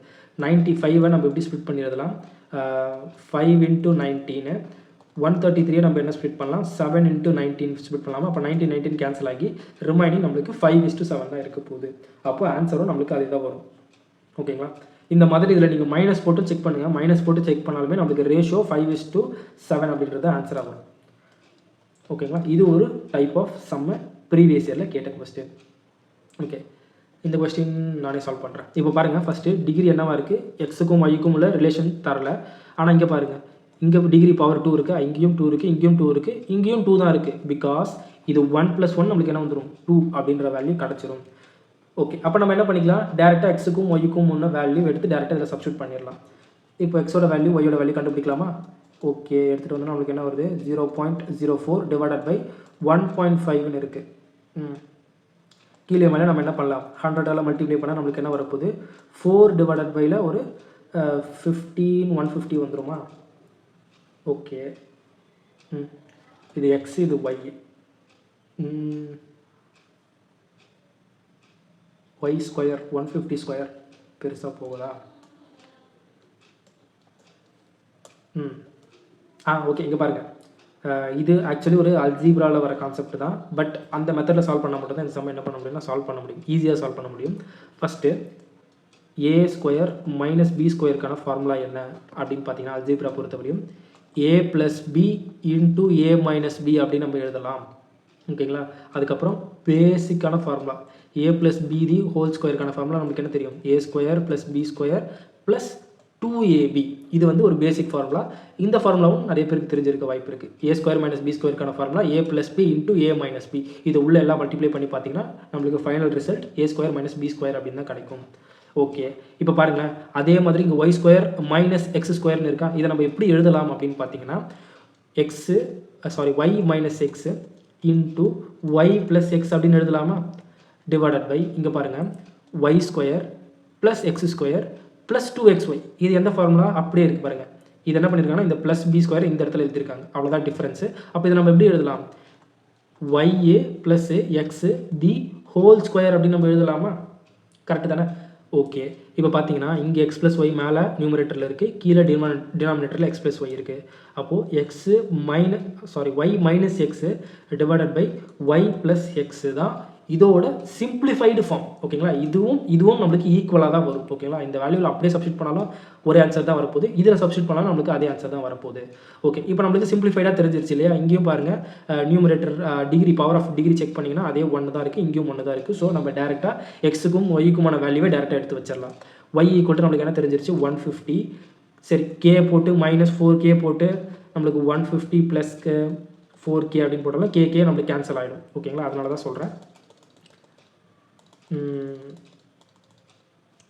95 நம்ம எப்படி ஸ்ப்ளிட் பண்ணிடலாம், 5 × 19 133 நம்ம என்ன ஸ்ப்ளிட் பண்ணலாம், 7 × 19 ஸ்ப்ளிட் பண்ணலாமா. அப்போ 19 19 கேன்சல் ஆகி ரிமைனிங் நம்மளுக்கு 5:7 தான் இருக்க போகுது. அப்போ ஆன்சரும் நம்மளுக்கு அதே தான் வரும். ஓகேங்களா. இந்த மாதிரி இதில் நீங்கள் மைனஸ் போட்டு செக் பண்ணுங்கள், மைனஸ் போட்டு செக் பண்ணாலுமே நம்மளுக்கு ரேஷியோ 5:7 அப்படின்றது ஆன்சர் ஆகும். ஓகேங்களா. இது ஒரு டைப் ஆஃப் சம்ம ப்ரீவியஸ் இயரில் கேட்ட கொஸ்டின். ஓகே, இந்த கொஸ்டின் நானே சால்வ் பண்ணுறேன். இப்போ பாருங்கள், ஃபஸ்ட்டு டிகிரி என்னவா இருக்குது, எக்ஸுக்கும் ஒய்க்கும் உள்ள ரிலேஷன் தரல. ஆனால் இங்கே பாருங்கள், இங்கே டிகிரி பவர் 2 இருக்குது, இங்கேயும் 2 இருக்குது, இங்கேயும் 2 இருக்குது, இங்கேயும் 2 தான் இருக்குது. பிகாஸ் இது 1 + 1 நம்மளுக்கு என்ன வந்துடும் 2 அப்படின்ற வேல்யூ கிடச்சிரும். ஓகே, அப்போ நம்ம என்ன பண்ணிக்கலாம், டேரெக்டாக எக்ஸுக்கும் ஒய்க்கும் முன்ன வேல்யூ எடுத்து டேரெக்டாக இதில் சப்ஸ்டியூட் பண்ணிடலாம். இப்போ எக்ஸோட வேல்யூ ஒய்யோட வேல்யூ கண்டுபிடிக்கலாமா? ஓகே, எடுத்துகிட்டு வந்து நம்மளுக்கு என்ன வருது 0.04 டிவைடட் பை 1.5ன்னு இருக்குது. கீழே மேலே நம்ம என்ன பண்ணலாம், 100ஆல் மல்டிப்ளை பண்ணால் நம்மளுக்கு என்ன வரப்போகுது 4 டிவைடட் பையில் ஒரு 150 வந்துருமா? ஓகே, இது எக்ஸ், இது ஒய். ஒய் ஸ்கொயர் 150 ஸ்கொயர் பெருசாக போகுதா? ஓகே, இங்கே பாருங்கள், இது ஆக்சுவலி ஒரு அல்ஜீப்ராவில் வர கான்செப்ட் தான். பட் அந்த மெத்தடில் சால்வ் பண்ண மட்டும் தான் இந்த சம் என்ன பண்ண முடியும்னா சால்வ் பண்ண முடியும், ஈஸியாக சால்வ் பண்ண முடியும். First A square minus B ஸ்கொயருக்கான formula என்ன அப்படின்னு பார்த்தீங்கன்னா அல்ஜீப்ரா பொறுத்தவரையும் a + b × a - b அப்படின்னு நம்ம எழுதலாம். ஓகேங்களா? அதுக்கப்புறம் பேசிக்கான formula a + b the whole ஸ்கொயருக்கான ஃபார்முலா நமக்கு என்ன தெரியும், a² + b² + 2ab. இது வந்து ஒரு பேசிக் ஃபார்முலா. இந்த ஃபார்முலாவும் நிறைய பேருக்கு தெரிஞ்சிருக்க வாய்ப்பு இருக்குது. a² - b²க்கான formula a + b × a - b. இது உள்ள எல்லாம் மல்டிப்ளை பண்ணி பார்த்தீங்கன்னா நம்மளுக்கு ஃபைனல் ரிசல்ட் a² - b² அப்படின்னு தான் கிடைக்கும். ஓகே, இப்போ பாருங்களேன், அதே மாதிரி இங்கே y² - x² இருக்கா, இதை நம்ம எப்படி எழுதலாம் அப்படின்னு பார்த்தீங்கன்னா y - x × y + x அப்படின்னு எழுதலாமா? டிவைடட் பை இங்கே பாருங்கள் y² + x² + 2xy. இது எந்த ஃபார்முலா அப்படியே இருக்குது பாருங்கள். இது என்ன பண்ணியிருக்காங்கன்னா இந்த +b² இந்த இடத்துல எழுதியிருக்காங்க, அவ்வளோதான் டிஃப்ரென்ஸு. அப்போ இதை நம்ம எப்படி எழுதலாம், ya + x the whole square அப்படின்னு நம்ம எழுதலாமா? கரெக்டு தானே? ஓகே, இப்போ பார்த்தீங்கன்னா இங்கே x + y மேலே நியூமரேட்டரில் இருக்குது, கீழே டினாமினேட்டரில் x + y இருக்குது. அப்போது y - x divided by y + x தான் இதோட சிம்பிளிஃபைடு ஃபார்ம். ஓகேங்களா? இதுவும் நம்மளுக்கு ஈக்குவலாக தான் வரும். ஓகேங்களா? இந்த வேல்யூவில் அப்படியே சப்ஸ்டியூட் பண்ணாலும் ஒரே ஆன்சர் தான் வரப்போகுது, இதில் சப்ஸ்டியூட் பண்ணாலும் நம்மளுக்கு அதே ஆன்சர் தான் வரப்போகுது. ஓகே, இப்போ நம்மளுக்கு சிம்பிளிஃபைடாக தெரிஞ்சிருச்சு இல்லையா? இங்கேயும் பாருங்கள், numerator degree power of degree check பண்ணிங்கன்னா அதே 1 தான் இருக்குது, இங்கேயும் 1 தான் இருக்குது. ஸோ நம்ம டேரெக்டாக எக்ஸுக்கும் ஒய்க்குமான வேல்யூவே டேரெக்டாக எடுத்து வச்சிடலாம். y = நம்மளுக்கு என்ன தெரிஞ்சிருச்சு 150. சரி, k போட்டு -4k போட்டு நம்மளுக்கு 150 + 4k அப்படின்னு போட்டாலும் k நம்மளுக்கு கேன்சல் ஆகிடும். ஓகேங்களா? அதனால தான் சொல்கிறேன்.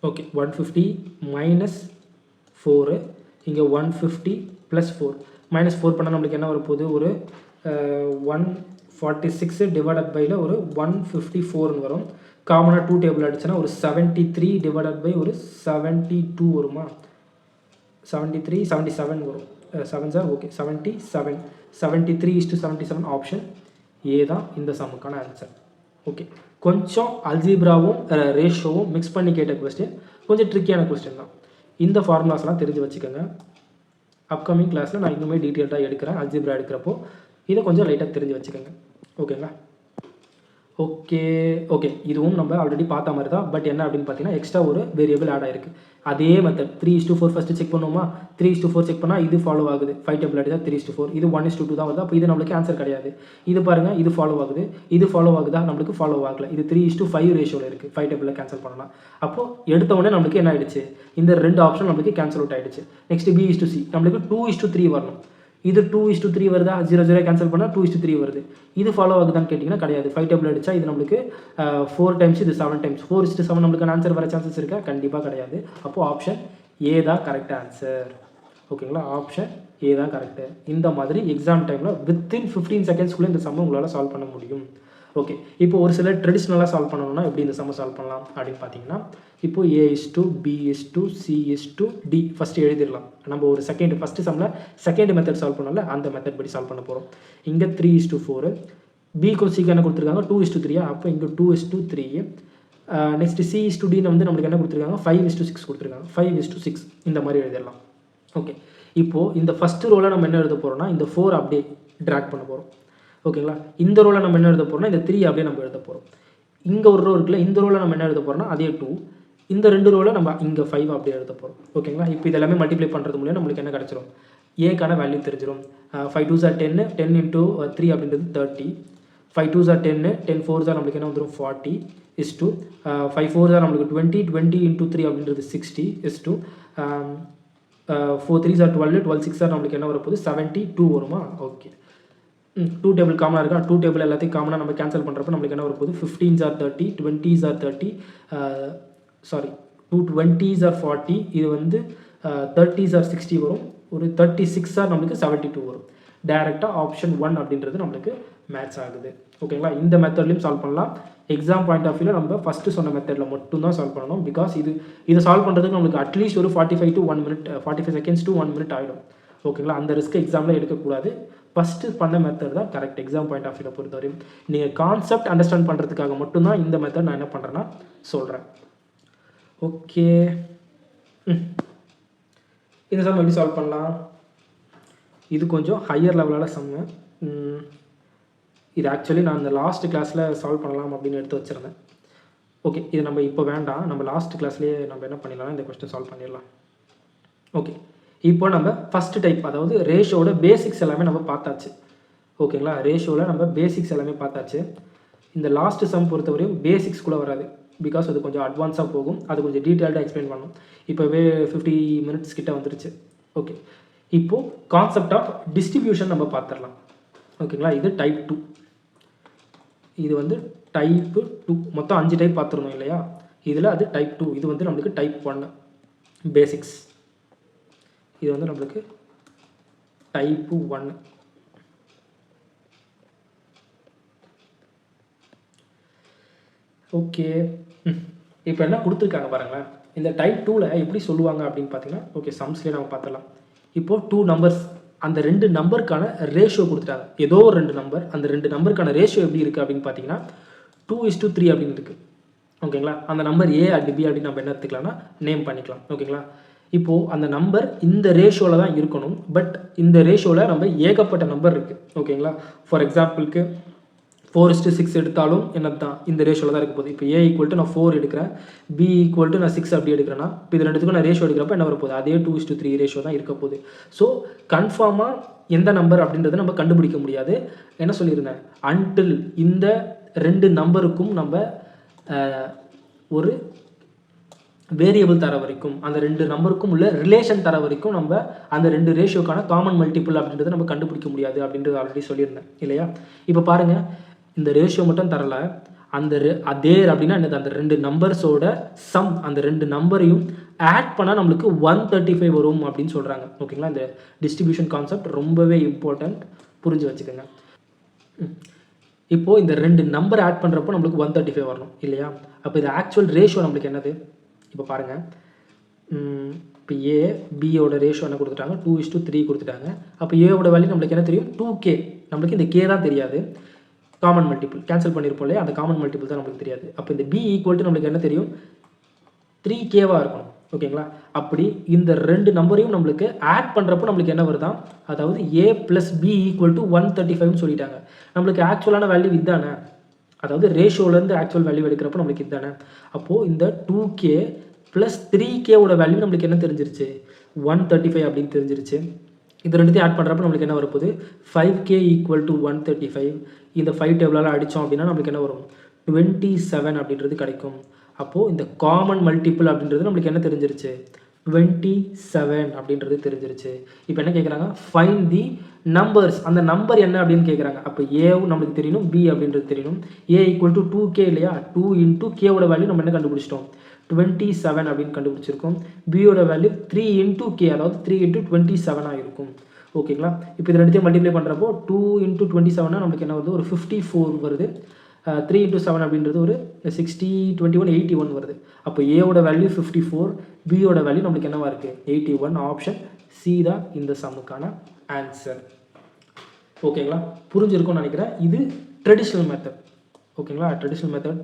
ஓகே, 150 - 4, இங்கே 150 + 4 -4 பண்ணால் நம்மளுக்கு என்ன வரப்போகுது, ஒரு 146 டிவைடட் பையில் ஒரு 154ன்னு வரும். காமனாக 2 டேபிள் அடிச்சுன்னா ஒரு 73 டிவைடட் பை ஒரு 72 வருமா? 73 77 வரும். 7 ஓகே 77. 73:77 ஆப்ஷன் ஏ தான் இந்த சம்முக்கான ஆன்சர். ஓகே, கொஞ்சம் அல்ஜீப்ராவும் ரேஷியோவும் மிக்ஸ் பண்ணி கேட்ட கொஸ்டின், கொஞ்சம் ட்ரிக்கியான கொஸ்டின் தான். இந்த ஃபார்முலாஸ்லாம் தெரிஞ்சு வச்சுக்கோங்க. அப்கமிங் கிளாஸில் நான் இன்னுமே டீட்டெயில்டாக எடுக்கிறேன், அல்ஜீப்ரா எடுக்கிறப்போ இதை கொஞ்சம் லைட்டாக தெரிஞ்சு வச்சுக்கோங்க. ஓகேங்களா? ஓகே, இதுவும் நம்ம ஆல்ரெடி பார்த்த மாதிரி தான். பட் என்ன அப்படின்னு பார்த்தீங்கன்னா எக்ஸ்ட்ரா ஒரு வேரியபிள் ஆட் ஆயிருக்கு. அதே மெத்தட் 3:4 ஃபஸ்ட்டு செக் பண்ணுவோமா? 3:4 செக் பண்ணால் இது ஃபாலோ ஆகுது. 5 டேபிள் அடிச்சா 3:4, இது 1:2 தான் வருது. அப்போ இது நம்மளுக்கு ஆன்சர் கிடையாது. இது பாருங்கள், இது ஃபாலோ ஆகுது, இது ஃபாலோ ஆகுதா? நம்மளுக்கு ஃபாலோ ஆகலை. இது 3:5 ரேஷியோவில் இருக்குது. 5 டேபிளில் கேன்சல் பண்ணலாம். அப்போது எடுத்த உடனே நம்மளுக்கு என்ன ஆயிடுச்சு, இந்த 2 ஆப்ஷன் நம்மளுக்கு கேன்சல் அவுட் ஆகிடுச்சு. நெக்ஸ்ட் B:C, நம்மளுக்கு 2:3 வரணும். இது 2:3 வருதா? 0 கேன்சல் பண்ணால் 2:3 வருது. இது ஃபாலோ ஆகுதான்னு கேட்டிங்கன்னா கிடையாது. 5 டேபிள் அடிச்சா இது நம்மளுக்கு 4 டைம்ஸ், இது 7 டைம்ஸ். 4:7 நம்மளுக்கு ஆன்சர் வர சான்சஸ் இருக்கா? கண்டிப்பாக கிடையாது. அப்போது ஆப்ஷன் ஏ தான் கரெக்ட் ஆன்சர். ஓகேங்களா? ஆப்ஷன் ஏ தான் கரெக்டு. இந்த மாதிரி எக்ஸாம் டைமில் வித்தின் 15 செகண்ட்ஸ்குள்ளே இந்த சம்மை உங்களால் சால்வ் பண்ண முடியும். ஓகே, இப்போ ஒரு சில ட்ரெடிஷ்னலாக சால்வ் பண்ணணும்னா எப்படி இந்த சம்மை சால்வ் பண்ணலாம் அப்படின்னு பார்த்தீங்கன்னா, இப்போது A:B:C:D ஃபஸ்ட்டு எழுதிடலாம். நம்ம ஒரு ஃபஸ்ட்டு சம்மில் செகண்ட் மெத்தட் சால்வ் பண்ணல, அந்த மெத்தட் படி சால்வ் பண்ண போகிறோம். இங்கே 3:4, பிக்கும் சிக்கு என்ன கொடுத்துருக்காங்க 2:3. அப்போ இங்கே 2:3. நெக்ஸ்ட் C:Dன்னு வந்து நம்மளுக்கு என்ன கொடுத்துருக்காங்க 5:6 கொடுத்துருக்காங்க. 5:6 இந்த மாதிரி எழுதிடலாம். ஓகே, இப்போது இந்த ஃபஸ்ட்டு ரோவில் நம்ம என்ன எழுத போகிறோம்னா இந்த 4 அப்படியே ட்ராக் பண்ண போகிறோம். ஓகேங்களா? இந்த ரோவில் நம்ம என்ன எழுத போகிறோம்னா இந்த 3 அப்படியே நம்ம எழுத போகிறோம். இங்கே ஒரு ரோ இருக்குல்ல, இந்த ரோவில் நம்ம என்ன எழுத போகிறோம்னா அதே 2. இந்த 2 ரோவில் நம்ம இங்கே 5 அப்படியே எழுத போகிறோம். ஓகேங்களா? இப்போ இதெல்லாமே மல்டிப்ளை பண்ணுறது மூலம் நம்மளுக்கு என்ன கிடச்சிரும், ஏக்கான வேல்யூ தெரிஞ்சிடும். 5 2s are 10, 10 × 3 அப்படின்றது 30. 5 2s are 10, 10 4s are நம்மளுக்கு என்ன வந்துடும் 40 is to 5 4s are நம்மளுக்கு 20, 20 × 3 அப்படின்றது 60 is to 4 3s are 12, 12 6 நம்மளுக்கு என்ன வரப்போகுது 72 வருமா? ஓகே. 2 டேபிள் காமனாக இருக்கா? 2 டேபிள் எல்லாத்தையும் காமனாக நம்ம கேன்சல் பண்ணுறப்ப நம்மளுக்கு என்ன வரப்போகுது 15s are 30, 20s are 30, sorry 2 20s are 40, இது வந்து 30s are 60 வரும். ஒரு 36 are நம்மளுக்கு 72 வரும். டைரெக்டாக ஆப்ஷன் 1 அப்படின்றது நம்மளுக்கு மேட்ச் ஆகுது. ஓகேங்களா? இந்த மெத்தட்லையும் சால்வ் பண்ணலாம். எக்ஸாம் பாயிண்ட் ஆஃப் வியூவில் நம்ம ஃபஸ்ட்டு சொன்ன மெத்தடில் மட்டும் தான் சால்வ் பண்ணணும். பிகாஸ் இதை சால்வ் பண்ணுறதுக்கு நம்மளுக்கு அட்லீஸ்ட் ஒரு 45 to 1 minute 45 seconds to 1 minute ஆகிடும். ஓகேங்களா? அந்த ரிஸ்க் எக்ஸாமில் எடுக்கக்கூடாது. ஃபஸ்ட்டு பண்ண மெத்தட் தான் கரெக்ட் எக்ஸாம் பாயிண்ட் ஆஃப் வியூவில் பொறுத்தவரையும். நீங்கள் கான்செப்ட் அண்டர்ஸ்டாண்ட் பண்ணுறதுக்காக மட்டும்தான் இந்த மெத்தட் நான் என்ன பண்ணுறேன்னா சொல்கிறேன். ஓகே, இந்த சம் எப்படி சால்வ் பண்ணலாம்? இது கொஞ்சம் ஹையர் லெவலான சம்மு. இது ஆக்சுவலி நான் இந்த லாஸ்ட் கிளாஸில் சால்வ் பண்ணலாம் அப்படின்னு எடுத்து வச்சுருந்தேன். ஓகே, இது நம்ம இப்போ வேண்டாம், நம்ம லாஸ்ட் கிளாஸ்லேயே நம்ம என்ன பண்ணிடலாம், இந்த கொஸ்டின் சால்வ் பண்ணிடலாம். ஓகே, இப்போ நம்ம ஃபஸ்ட்டு டைப், அதாவது ரேஷியோட பேசிக்ஸ் எல்லாமே நம்ம பார்த்தாச்சு. ஓகேங்களா? ரேஷியோவில் நம்ம பேசிக்ஸ் எல்லாமே பார்த்தாச்சு. இந்த லாஸ்ட் சம் பொறுத்தவரையும் பேசிக்ஸ்குள்ளே வராது. பிகாஸ் அது கொஞ்சம் அட்வான்ஸாக போகும், அது கொஞ்சம் டீட்டெயில்டாக எக்ஸ்பிளைன் பண்ணணும். இப்போவே 50 minutes கிட்ட வந்துருச்சு. ஓகே, இப்போது கான்செப்ட் ஆஃப் டிஸ்ட்ரிபியூஷன் நம்ம பார்த்துடலாம். ஓகேங்களா? இது டைப் 2, இது வந்து டைப்பு 2. மொத்தம் 5 டைப் பார்த்துருந்தோம் இல்லையா? இதில் அது டைப் 2, இது வந்து நம்மளுக்கு டைப் 1 பேசிக்ஸ். இது வந்து நம்மளுக்கு டைப்பு 1. ஓகே, இப்போ என்ன கொடுத்துருக்காங்க பாருங்களேன். இந்த டைப் 2ல் எப்படி சொல்லுவாங்க அப்படின்னு பார்த்தீங்கன்னா, ஓகே சம்ஸ்லேயே நம்ம பார்த்துடலாம். இப்போது 2 நம்பர்ஸ், அந்த 2 நம்பருக்கான ரேஷியோ கொடுத்துட்டாங்க. ஏதோ ஒரு 2 நம்பர், அந்த 2 நம்பருக்கான ரேஷியோ எப்படி இருக்குது அப்படின்னு பார்த்தீங்கன்னா 2:3 அப்படின்னு இருக்குது. ஓகேங்களா? அந்த நம்பர் ஏ அண்ட் பி அப்படின்னு நம்ம என்ன எடுத்துக்கலாம்னா நேம் பண்ணிக்கலாம். ஓகேங்களா? இப்போது அந்த நம்பர் இந்த ரேஷியோவில் தான் இருக்கணும். பட் இந்த ரேஷியோவில் நம்ம ஏகப்பட்ட நம்பர் இருக்குது. ஓகேங்களா? ஃபார் எக்ஸாம்பிளுக்கு 4:6 எடுத்தாலும் என்னது தான் இந்த ரேஷியோவில் தான் இருக்க போகுது. இப்போ ஏ ஈக்குவல் டு நான் 4 எடுக்கிறேன், பி ஈக்குவல் டு நான் 6 அப்படி எடுக்கிறேன்னா, இப்போ இது ரெண்டுத்துக்கும் நான் ரேஷியோ எடுக்கிறப்ப என்ன வரப்போகுது, அதே 2:3 ரேஷியோ தான் இருக்க போகுது. ஸோ கன்ஃபார்மாக எந்த நம்பர் அப்படின்றத நம்ம கண்டுபிடிக்க முடியாது. என்ன சொல்லியிருந்தேன், அன்டில் இந்த 2 நம்பருக்கும் நம்ம ஒரு வேரியபிள் தர வரைக்கும், அந்த 2 நம்பருக்கும் உள்ள ரிலேஷன் தர வரைக்கும் நம்ம அந்த 2 ரேஷியோக்கான காமன் மல்டிபிள் அப்படின்றத நம்ம கண்டுபிடிக்க முடியாது அப்படின்றது ஆல்ரெடி சொல்லியிருந்தேன் இல்லையா? இப்போ பாருங்கள், இந்த ரேஷியோ மட்டும் தரல, அந்த அதே அப்படின்னா என்னது, அந்த 2 நம்பர்ஸோட சம், அந்த 2 நம்பரையும் ஆட் பண்ணால் நம்மளுக்கு 135 வரும் அப்படின்னு சொல்கிறாங்க. ஓகேங்களா? இந்த டிஸ்ட்ரிபியூஷன் கான்செப்ட் ரொம்பவே இம்பார்ட்டண்ட், புரிஞ்சு வச்சுக்கோங்க. இப்போது இந்த 2 நம்பர் ஆட் பண்ணுறப்போ நம்மளுக்கு 135 வரணும் இல்லையா? அப்போ இது ஆக்சுவல் ரேஷியோ நம்மளுக்கு என்னது, இப்போ பாருங்கள். இப்போ ஏ பியோட ரேஷியோ என்ன கொடுத்துட்டாங்க, 2:3 கொடுத்துட்டாங்க. அப்போ ஏவோட வேல்யூ நம்மளுக்கு என்ன தெரியும், 2k. நம்மளுக்கு இந்த கே தான் தெரியாது, காமன் மல்டிபிள் கேன்சல் பண்ணியிருப்போம் இல்லையா, அந்த காமன் மல்டிபிள் தான் நம்மளுக்கு தெரியாது. அப்போ இந்த பி ஈக்குவல் டு நம்மளுக்கு என்ன தெரியும், 3kவாக இருக்கணும். ஓகேங்களா? அப்படி இந்த 2 நம்பரையும் நம்மளுக்கு ஆட் பண்ணுறப்போ நம்மளுக்கு என்ன வருதான், அதாவது ஏ ப்ளஸ் பி ஈக்குவல் டு 135 சொல்லிட்டாங்க. நம்மளுக்கு ஆக்சுவலான வேல்யூ இதுதானே, அதாவது ரேஷியோலேருந்து ஆக்சுவல் வேல்யூ எடுக்கிறப்போ நம்மளுக்கு இதுதானே. அப்போது இந்த 2k ப்ளஸ் 3kவோட வேல்யூ நம்மளுக்கு என்ன தெரிஞ்சிருச்சு, 135 அப்படின்னு தெரிஞ்சிருச்சு. இது ரெண்டுத்தையும் ஆட் பண்ணுறப்ப நம்மளுக்கு என்ன வரப்போகுது, 5k ஈக்குவல் டு 135. இந்த 5 டேபிளால் அடித்தோம் அப்படின்னா நம்மளுக்கு என்ன வரும், 27 அப்படின்றது கிடைக்கும். அப்போது இந்த காமன் மல்டிபிள் அப்படின்றது நம்மளுக்கு என்ன தெரிஞ்சிருச்சு, 27 அப்படின்றது தெரிஞ்சிருச்சு. இப்போ என்ன கேட்குறாங்க, ஃபைண்ட் தி நம்பர்ஸ், அந்த நம்பர் என்ன அப்படின்னு கேட்குறாங்க. அப்போ ஏவும் நம்மளுக்கு தெரியணும், பி அப்படின்றது தெரியணும். ஏ ஈக்குவல் டு 2k இல்லையா, 2 into k வேல்யூ நம்ம என்ன கண்டுபிடிச்சிட்டோம், 27 அப்படின்னு கண்டுபிடிச்சிருக்கோம். பியோட வேல்யூ 3 into k, அதாவது 3 into 27 இருக்கும். ஓகேங்களா? இப்போ இது ரெண்டுத்தையும் மல்டிப்ளை பண்ணுறப்போ 2 into 27 நம்மளுக்கு என்ன வருது, ஒரு 54 வருது. 3 into 7 அப்படின்றது ஒரு 60, 21, 81 வருது. அப்போ ஏவோட வேல்யூ 54, பியோட வேல்யூ நம்மளுக்கு என்னவா இருக்குது, 81. ஆப்ஷன் சி தான் இந்த சம்முக்கான ஆன்சர். ஓகேங்களா? புரிஞ்சிருக்கும்னு நினைக்கிறேன். இது ட்ரெடிஷ்னல் மெத்தட். ஓகேங்களா? ட்ரெடிஷ்னல் மெத்தட்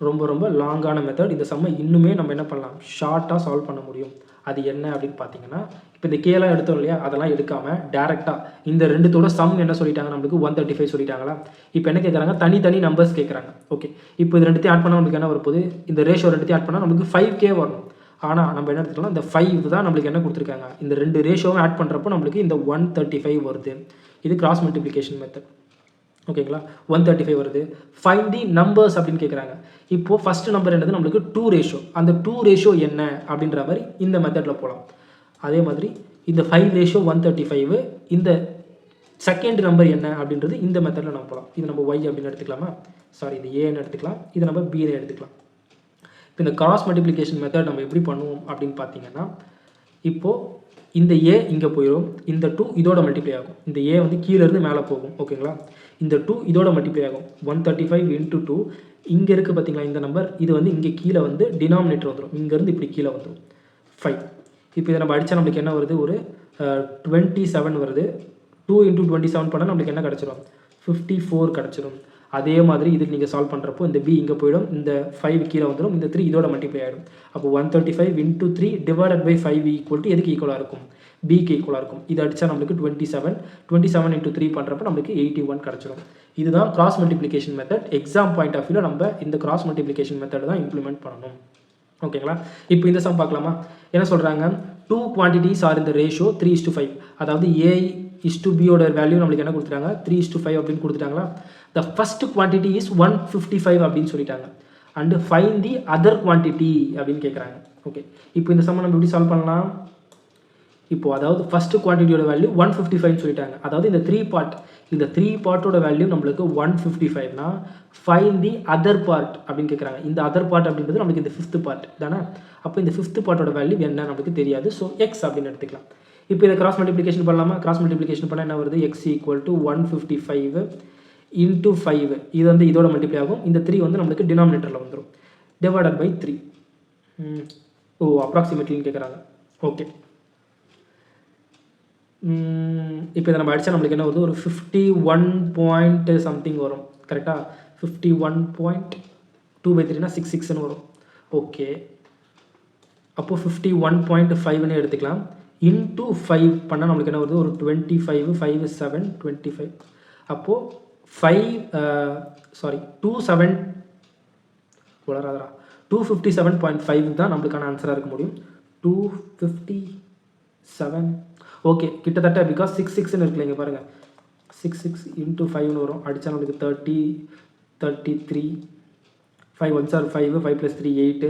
ரொம்ப ரொம்ப லாங்கான மெத்தட். இந்த சம்மை இன்னுமே நம்ம என்ன பண்ணலாம், ஷார்ட்டாக சால்வ் பண்ண முடியும். அது என்ன அப்படின்னு பார்த்தீங்கன்னா, இப்போ இந்த கேலாம் எடுத்தோம் இல்லையா, அதெல்லாம் எடுக்காமல் டேரெக்டாக இந்த ரெண்டுத்தோட சம் என்ன சொல்லிட்டாங்க, நம்மளுக்கு 135 சொல்லிட்டாங்களா. இப்போ என்ன கேட்குறாங்க, தனித்தனி நம்பர்ஸ் கேட்குறாங்க. ஓகே, இப்போ இது ரெண்டுத்தையும் ஆட் பண்ணால் நம்மளுக்கு என்ன வரப்போகுது, இந்த ரேஷியோ ரெண்டுத்தையும் ஆட் பண்ணால் நம்மளுக்கு 5k வரணும். ஆனால் நம்ம என்ன எடுத்துக்கலாம், இந்த 5 தான் நம்மளுக்கு என்ன கொடுத்துருக்காங்க, இந்த 2 ரேஷியோவும் ஆட் பண்ணுறப்போ நம்மளுக்கு இந்த 135 வருது. இது கிராஸ் மல்டிப்ளிகேஷன் மெத்தட். ஓகேங்களா? 135 வருது. ஃபைண்ட் தி நம்பர்ஸ் அப்படின்னு கேட்குறாங்க. இப்போது ஃபஸ்ட்டு நம்பர் என்னது, நம்மளுக்கு 2 ரேஷியோ. அந்த 2 ரேஷியோ என்ன அப்படின்ற மாதிரி இந்த மெத்தடில் போகலாம். அதே மாதிரி இந்த 5:135 இந்த செகண்ட் நம்பர் என்ன அப்படின்றது இந்த மெத்தடில் நம்ம போகலாம். இது நம்ம ஒய் அப்படின்னு எடுத்துக்கலாமா, சாரி இது ஏன்னு எடுத்துக்கலாம், இது நம்ம பின்னு எடுத்துக்கலாம். இப்போ இந்த கிராஸ் மல்டிப்ளிகேஷன் மெத்தட் நம்ம எப்படி பண்ணுவோம் அப்படின்னு பார்த்தீங்கன்னா, இப்போது இந்த ஏ இங்கே போயிடும், இந்த 2 இதோட மல்டிப்ளை ஆகும், இந்த ஏ வந்து கீழேருந்து மேலே போகும். ஓகேங்களா, இந்த 2 இதோட மல்டிப்ளை ஆகும். 135 × 2 இங்கே இருக்குது பார்த்தீங்களா இந்த நம்பர், இது வந்து இங்கே கீழே வந்து டினாமினேட்டர் வந்துடும், இங்கேருந்து இப்படி கீழே வந்துடும் 5. இப்போ இதை நம்ம அடித்தா நம்மளுக்கு என்ன வருது, ஒரு 27 வருது. 2 × 27 பண்ணால் நம்மளுக்கு என்ன கிடச்சிரும், 54 கிடச்சிரும். அதே மாதிரி இதுக்கு நீங்கள் சால்வ் பண்ணுறப்போ இந்த b இங்கே போயிடும், இந்த 5 கீழே வந்துடும், இந்த 3 இதோட மல்டிப்ளை ஆகிடும். அப்போ 135 × 3 / 5 = எதுக்கு ஈக்குவலாக இருக்கும், பிக்கு ஈக்குவலாக இருக்கும். இது அடித்தா நம்மளுக்கு 27 × 3 பண்ணுறப்போ நம்மளுக்கு 81 கிடச்சிடும். இதுதான் cross multiplication method. Exam point of வியூவில் நம்ம இந்த கிராஸ் மல்டிப்ளிகேஷன் மெத்தட் தான் இம்ப்ளிமெண்ட் பண்ணணும். ஓகேங்களா, இப்போ இந்த சம் பார்க்கலாமா. என்ன சொல்கிறாங்க, 2 quantities ஆர் இந்த ரேஷியோ 3:5. அதாவது A:B வேல்யூ நம்மளுக்கு என்ன கொடுத்துட்டாங்க, 3:5 அப்படின்னு கொடுத்துட்டாங்களா. த ஃபர்ஸ்ட் குவான்டிட்டி இஸ் 155 அப்படின்னு சொல்லிட்டாங்க. And find the other quantity அப்படின்னு கேட்குறாங்க. ஓகே, இப்போ இந்த சம் நம்ம எப்படி சால்வ் பண்ணலாம். இப்போ அதாவது ஃபர்ஸ்ட் குவான்டிட்டியோட வேல்யூ 155 சொல்லிட்டாங்க. அதாவது இந்த 3 பார்ட், இந்த 3 பார்ட்டோட வேல்யூ நம்மளுக்கு 155னா ஃபைன் தி அதர் பார்ட் அப்படின்னு கேட்குறாங்க. இந்த அதர் பார்ட் அப்படின்றது நம்மளுக்கு இந்த 5th பார்ட் தானே. அப்போ இந்த 5th பார்ட்டோட வேல்யூ என்ன நம்மளுக்கு தெரியாது. ஸோ எக்ஸ் அப்படின்னு எடுத்துக்கலாம். இப்போ இதை கிராஸ் மல்டிப்ளிகேஷன் பண்ணலாமா. கிராஸ் மல்டிப்ளிகேஷன் பண்ணால் என்ன வருது, x = 155 × 5. இது வந்து இதோட மல்டிப்ளை ஆகும். இந்த 3 வந்து நம்மளுக்கு டினாமினேட்டரில் வந்துடும், டிவைடட் பை 3. அப்ராக்சிமேட்லின்னு கேட்குறாங்க. ஓகே, இப்போ இதை நம்ம அடித்தா நம்மளுக்கு என்ன வருது, ஒரு 51 பாயிண்ட் சம்திங் வரும். கரெக்டாக 51.2/3னா 66ன்னு வரும். ஓகே, அப்போது 51.5ன்னு எடுத்துக்கலாம். × 5 பண்ணால் நம்மளுக்கு என்ன வருது, ஒரு 25 5 7 25. அப்போது 257.5 தான் நம்மளுக்கான ஆன்சராக இருக்க முடியும். 257. ஓகே, கிட்டத்தட்ட பிகாஸ் 66ன்னு இருக்குல்ல, இங்கே பாருங்கள் 66 × 5ன்னு வரும். அடித்தா நம்மளுக்கு 30 33 5 1 சார் 5 5 + 3 8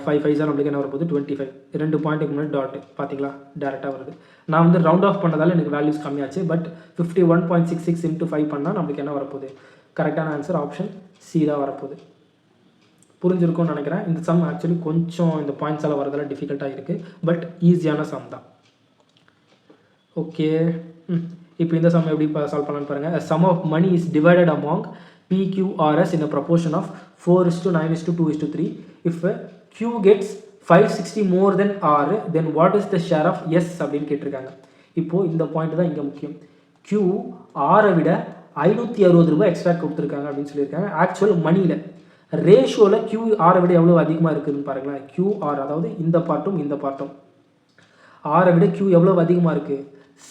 5 5 சார் நம்மளுக்கு என்ன வரப்போகுது 25. 2 பாயிண்ட்டுக்கு முன்னாடி டாட் பார்த்தீங்களா, டேரெக்டாக வருது. நான் வந்து ரவுண்ட் ஆஃப் பண்ணதால் எனக்கு வேல்யூஸ் கம்மியாச்சு. பட் 51.66 × 5 பண்ணால் நம்மளுக்கு என்ன வரப்போகுது, கரெக்டான ஆன்சர் ஆப்ஷன் சி தான் வரப்போகுது. புரிஞ்சிருக்கும்னு நினைக்கிறேன். இந்த சம் ஆக்சுவலி கொஞ்சம் இந்த பாயிண்ட்ஸ் எல்லாம் வரதெல்லாம் டிஃபிகல்ட்டாக இருக்குது, பட் ஈஸியான சம் தான். ஓகே, இப்போ இந்த சம் எப்படி சால்வ் பண்ணலான்னு பாருங்கள். Sum of money is divided among PQRS in a proportion of 4:9:2:3. If Q gets 560 more than R, then what is the share of S அப்படின்னு கேட்டிருக்காங்க. இப்போது இந்த பாயிண்ட் தான் இங்கே முக்கியம். Q ஆரை விட 560 ரூபாய் எக்ஸ்ட்ரா கொடுத்துருக்காங்க அப்படின்னு சொல்லியிருக்காங்க. ஆக்சுவல் மணியில் ரேஷியோவில் Q ஆரை விட எவ்வளோ அதிகமாக இருக்குதுன்னு பாருங்களேன். QR அதாவது இந்த பார்ட்டும் இந்த பார்ட்டும் ஆரை விட Q எவ்வளோ அதிகமாக இருக்குது,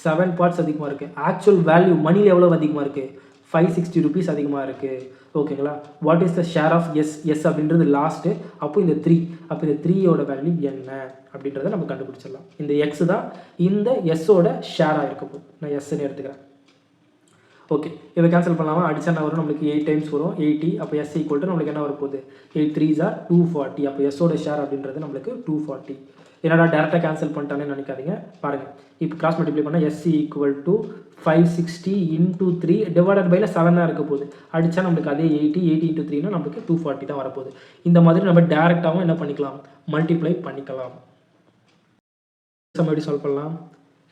7 பார்ட்ஸ் அதிகமாக இருக்குது. ஆக்சுவல் வேல்யூ மணியில் எவ்வளோ அதிகமாக இருக்குது, 560 rupees அதிகமாக இருக்குது. ஓகேங்களா, what is the share of S, S அப்படின்றது லாஸ்ட்டு. அப்போ இந்த 3, அப்போ இந்த 3யோட வேல்யூ என்ன அப்படின்றத நம்ம கண்டுபிடிச்சிடலாம். இந்த எக்ஸ் தான் இந்த எஸ்ஸோட ஷேராக இருக்க போகுது. நான் எஸ்ன்னு எடுத்துக்கிறேன். ஓகே, இதை கேன்சல் பண்ணலாமா. அடிச்சா என்ன வரும், நம்மளுக்கு 8 டைம்ஸ் வரும் 80. அப்போ எஸ் = நம்மளுக்கு என்ன வரப்போகுது, 8 3s are 240. அப்போ எஸ்ஸோட ஷேர் அப்படின்றது நம்மளுக்கு 240. என்னடா டேரெக்டாக கேன்சல் பண்ணிட்டானே நினைக்காதீங்க. பாருங்கள், இப்போ கிராஸ் மல்டிப்ளை பண்ணால் எஸ் = 560 × 3 டிவைடட் பை 7 தான் இருக்க போகுது. அடித்தா நம்மளுக்கு அதே 80 × 3னா நம்மளுக்கு 240 தான் வரப்போகுது. இந்த மாதிரி நம்ம டேரெக்டாகவும் என்ன பண்ணிக்கலாம், மல்டிப்ளை பண்ணிக்கலாம். எப்படி சால்வ் பண்ணலாம்,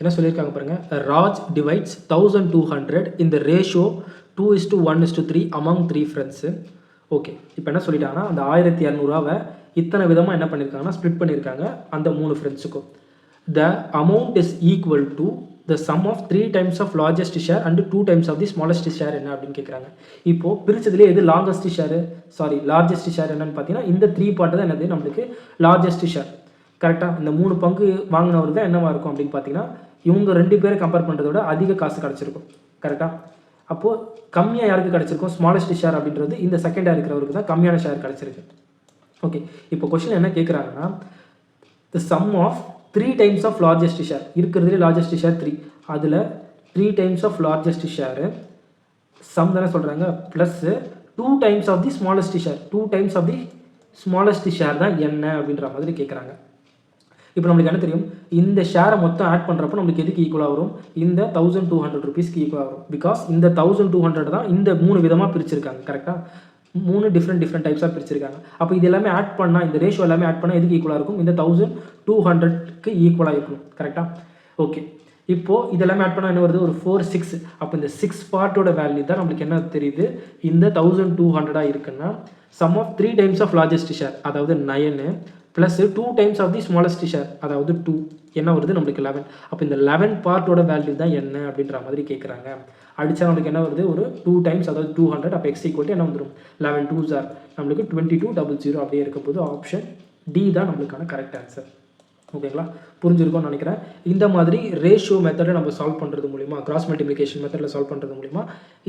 என்ன சொல்லியிருக்காங்க பாருங்கள். ராஜ் டிவைட்ஸ் 1200 இந்த ரேஷியோ 2:1:3 அமங் 3 ஃப்ரெண்ட்ஸு. ஓகே, இப்போ என்ன சொல்லிட்டாங்கன்னா அந்த 1200 இத்தனை விதமாக என்ன பண்ணியிருக்காங்கன்னா ஸ்ப்ளிட் பண்ணியிருக்காங்க அந்த 3 ஃப்ரெண்ட்ஸுக்கும். The amount is equal to the sum of 3 times of largest share and 2 times of the smallest share என்ன அப்படின்னு கேட்குறாங்க. இப்போது பிரிச்சதுலேயே எது லார்ஜஸ்ட் ஷேர் என்னன்னு பார்த்தீங்கன்னா இந்த 3 பார்ட் தான் என்னது நம்மளுக்கு லார்ஜஸ்ட் ஷேர். கரெக்டாக இந்த 3 பங்கு வாங்கினவர் தான் என்னவா இருக்கும் அப்படின்னு பார்த்தீங்கன்னா இவங்க 2 பேரை கம்பேர் பண்ணுறதோட அதிக காசு கிடச்சிருக்கும். கரெக்டாக, அப்போது கம்மியாக யாருக்கு கிடச்சிருக்கும், ஸ்மாலஸ்ட் ஷேர் அப்படின்றது இந்த செகண்டாக இருக்கிறவருக்கு தான் கம்மியான ஷேர் கிடச்சிருக்கு. ஓகே, இப்போ கொஸ்டின் என்ன கேட்குறாங்கன்னா the sum of 3 times of largest share இருக்கிறதுலே லார்ஜஸ்ட் ஷேர் 3, அதில் 3 times of largest share sum தானே சொல்கிறாங்க, plus 2 times of the smallest share, 2 times of the smallest share தான் என்ன அப்படின்ற மாதிரி கேட்குறாங்க. இப்போ நம்மளுக்கு என்ன தெரியும், இந்த ஷேரை மொத்தம் ஆட் பண்ணுறப்போ நம்மளுக்கு எதுக்கு ஈக்குவலாக வரும், இந்த 1200 rupeesக்கு ஈக்குவலாக வரும். பிகாஸ் இந்த 1200 தான் இந்த 3 விதமாக பிரிச்சிருக்காங்க. கரெக்டாக 3 டிஃப்ரெண்ட் டைப்ஸாக பிரிச்சிருக்காங்க. அப்போ இது எல்லாமே ஆட் பண்ணால், இந்த ரேஷியோ எல்லாமே ஆட் பண்ணால் எதுக்கு ஈக்குவலாக இருக்கும், இந்த 1200க்கு ஈக்குவலாக இருக்கணும். கரெக்டாக ஓகே. இப்போது இதெல்லாமே ஆட் பண்ணால் என்ன வருது, ஒரு 4 6. அப்போ இந்த 6 பார்ட்டோட வேல்யூ தான் நம்மளுக்கு என்ன தெரியுது, இந்த 1200 இருக்குன்னா sum of 3 times of largest share அதாவது 9 plus 2 times of the smallest share அதாவது 2 என்ன வருது நம்மளுக்கு 11. அப்போ இந்த 11 பார்ட்டோட வேல்யூ தான் என்ன அப்படின்ற மாதிரி கேட்குறாங்க. அடித்தா நம்மளுக்கு என்ன வருது, ஒரு 2 டைம்ஸ் அதாவது 200. அப்போ எக்ஸ் ஈக்குவல் என்ன வந்துடும், 11 2s are நம்மளுக்கு 2200 அப்படியே இருக்க போது ஆப்ஷன் டி தான் நம்மளுக்கான கரெக்ட் ஆன்சர். ஓகேங்களா, புரிஞ்சிருக்கும்னு நினைக்கிறேன். இந்த மாதிரி ரேஷியோ மெத்தடை நம்ம சால்வ் பண்ணுறது மூலிமா, கிராஸ் மல்டிப்ளிகேஷன் மெத்தடில் சால்வ் பண்ணுறது மூலிமா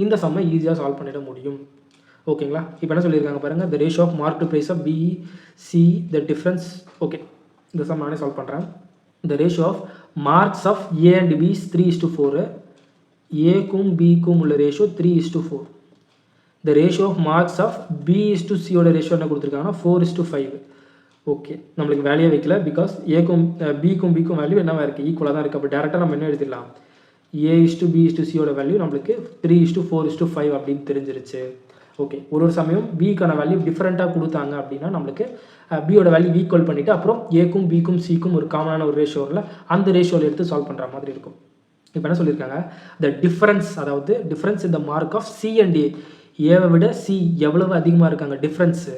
இந்த சம்மை ஈஸியாக சால்வ் பண்ணிட முடியும். ஓகேங்களா, இப்போ என்ன சொல்லியிருக்காங்க பாருங்கள், the ratio of marked price of B, C, the difference. Okay, இந்த சம் நானே சால்வ் பண்ணுறேன். the ratio of marks of A and B is 3:4. ஏக்கும் பிக்கும் உள்ள ratio 3:4. the ratio of marks of B is to C ஓட ரேஷியோ என்ன கொடுத்துருக்காங்கன்னா 4:5. ஓகே, நம்மளுக்கு வேல்யூ வைக்கல பிகாஸ் ஏக்கும் பிக்கும் வேல்யூ என்னவா இருக்குது, ஈக்குவலாக தான் இருக்குது. அப்போ டேரெக்டாக நம்ம என்ன எழுதிடலாம், A:B:C வேல்யூ நம்மளுக்கு 3:4:5 அப்படின்னு தெரிஞ்சிருச்சு. ஓகே, ஒரு சமயம் பிக்கான வேல்யூ டிஃப்ரெண்ட்டாக கொடுத்தாங்க அப்படின்னா நம்மளுக்கு பியோட வேல்யூ ஈக்குவல் பண்ணிவிட்டு அப்புறம் ஏக்கும் பிக்கும் சிக்கும் ஒரு காமனான ஒரு ரேஷியோ வரல, அந்த ரேஷியோவில் எடுத்து சால்வ் பண்ணுற மாதிரி இருக்கும். இப்போ என்ன சொல்லியிருக்காங்க, த டிஃப்ரென்ஸ் அதாவது டிஃப்ரென்ஸ் இந்த மார்க் ஆஃப் சி அண்ட் ஏவை விட சி எவ்வளவு அதிகமாக இருக்காங்க, டிஃப்ரென்ஸு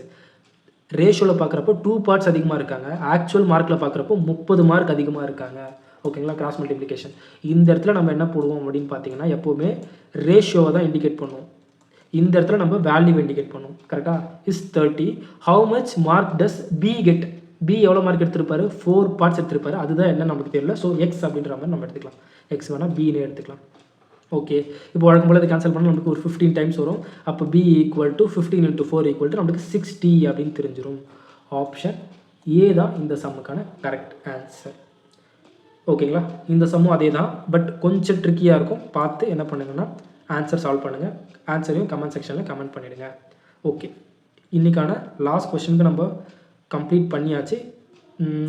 ரேஷியோவில் பார்க்குறப்போ 2 பார்ட்ஸ் அதிகமாக இருக்காங்க, ஆக்சுவல் மார்க்கில் பார்க்குறப்போ 30 மார்க் அதிகமாக இருக்காங்க. ஓகேங்களா, கிராஸ் மல்டிப்ளிகேஷன் இந்த இடத்துல நம்ம என்ன போடுவோம் அப்படின்னு பார்த்தீங்கன்னா எப்போவுமே ரேஷியோவை தான் இண்டிகேட் பண்ணுவோம். இந்த இடத்துல நம்ம வேல்யூ இண்டிகேட் பண்ணுவோம். கரெக்டாக is 30. How much mark does B get, B எவ்வளோ மார்க் எடுத்திருப்பாரு, 4 பார்ட்ஸ் எடுத்திருப்பாரு, அதுதான் என்ன நமக்கு தெரியல. ஸோ எக்ஸ் அப்படின்ற மாதிரி நம்ம எடுத்துக்கலாம், எக்ஸ் வேணால் பின்னே எடுத்துக்கலாம். ஓகே, இப்போ வழக்கம் போல் இதை கேன்சல் பண்ணால் நமக்கு ஒரு 15 டைம்ஸ் வரும். அப்போ B equal to 15 × 4 equal to நம்மளுக்கு 60 அப்படின்னு தெரிஞ்சிடும். ஆப்ஷன் ஏ தான் இந்த சம்முக்கான கரெக்ட் ஆன்சர். ஓகேங்களா, இந்த சம்மும் அதே தான், பட் கொஞ்சம் ட்ரிக்கியாக இருக்கும். பார்த்து என்ன பண்ணுங்கன்னா ஆன்சர் சால்வ் பண்ணுங்கள். ஆன்சரையும் கமெண்ட் செக்ஷனில் கமெண்ட் பண்ணிவிடுங்க. ஓகே, இன்றைக்கான லாஸ்ட் கொஸ்டினுக்கு நம்ம கம்ப்ளீட் பண்ணியாச்சு.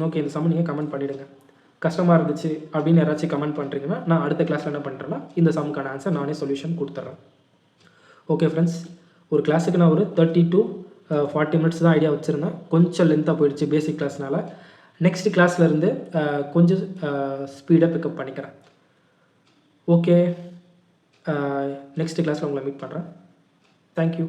ஓகே, இந்த சம்ம நீங்கள் கமெண்ட் பண்ணிவிடுங்க. கஷ்டமாக இருந்துச்சு அப்படின்னு யாராச்சும் கமெண்ட் பண்ணுறீங்கன்னா நான் அடுத்த கிளாஸில் என்ன பண்ணுறேன்னா இந்த சம்முக்கான ஆன்சர் நானே சொல்யூஷன் கொடுத்துட்றேன். ஓகே ஃப்ரெண்ட்ஸ், ஒரு கிளாஸுக்கு நான் ஒரு 30 to 40 மினிட்ஸ் தான் ஐடியா வச்சுருந்தேன். கொஞ்சம் லென்த்தாக போயிடுச்சு பேசிக் கிளாஸ்னால. நெக்ஸ்ட் கிளாஸ்லேருந்து கொஞ்சம் ஸ்பீடாக பிக்கப் பண்ணிக்கிறேன். ஓகே, நெக்ஸ்ட் கிளாஸில் உங்களை மீட் பண்ணுறேன். தேங்க்யூ.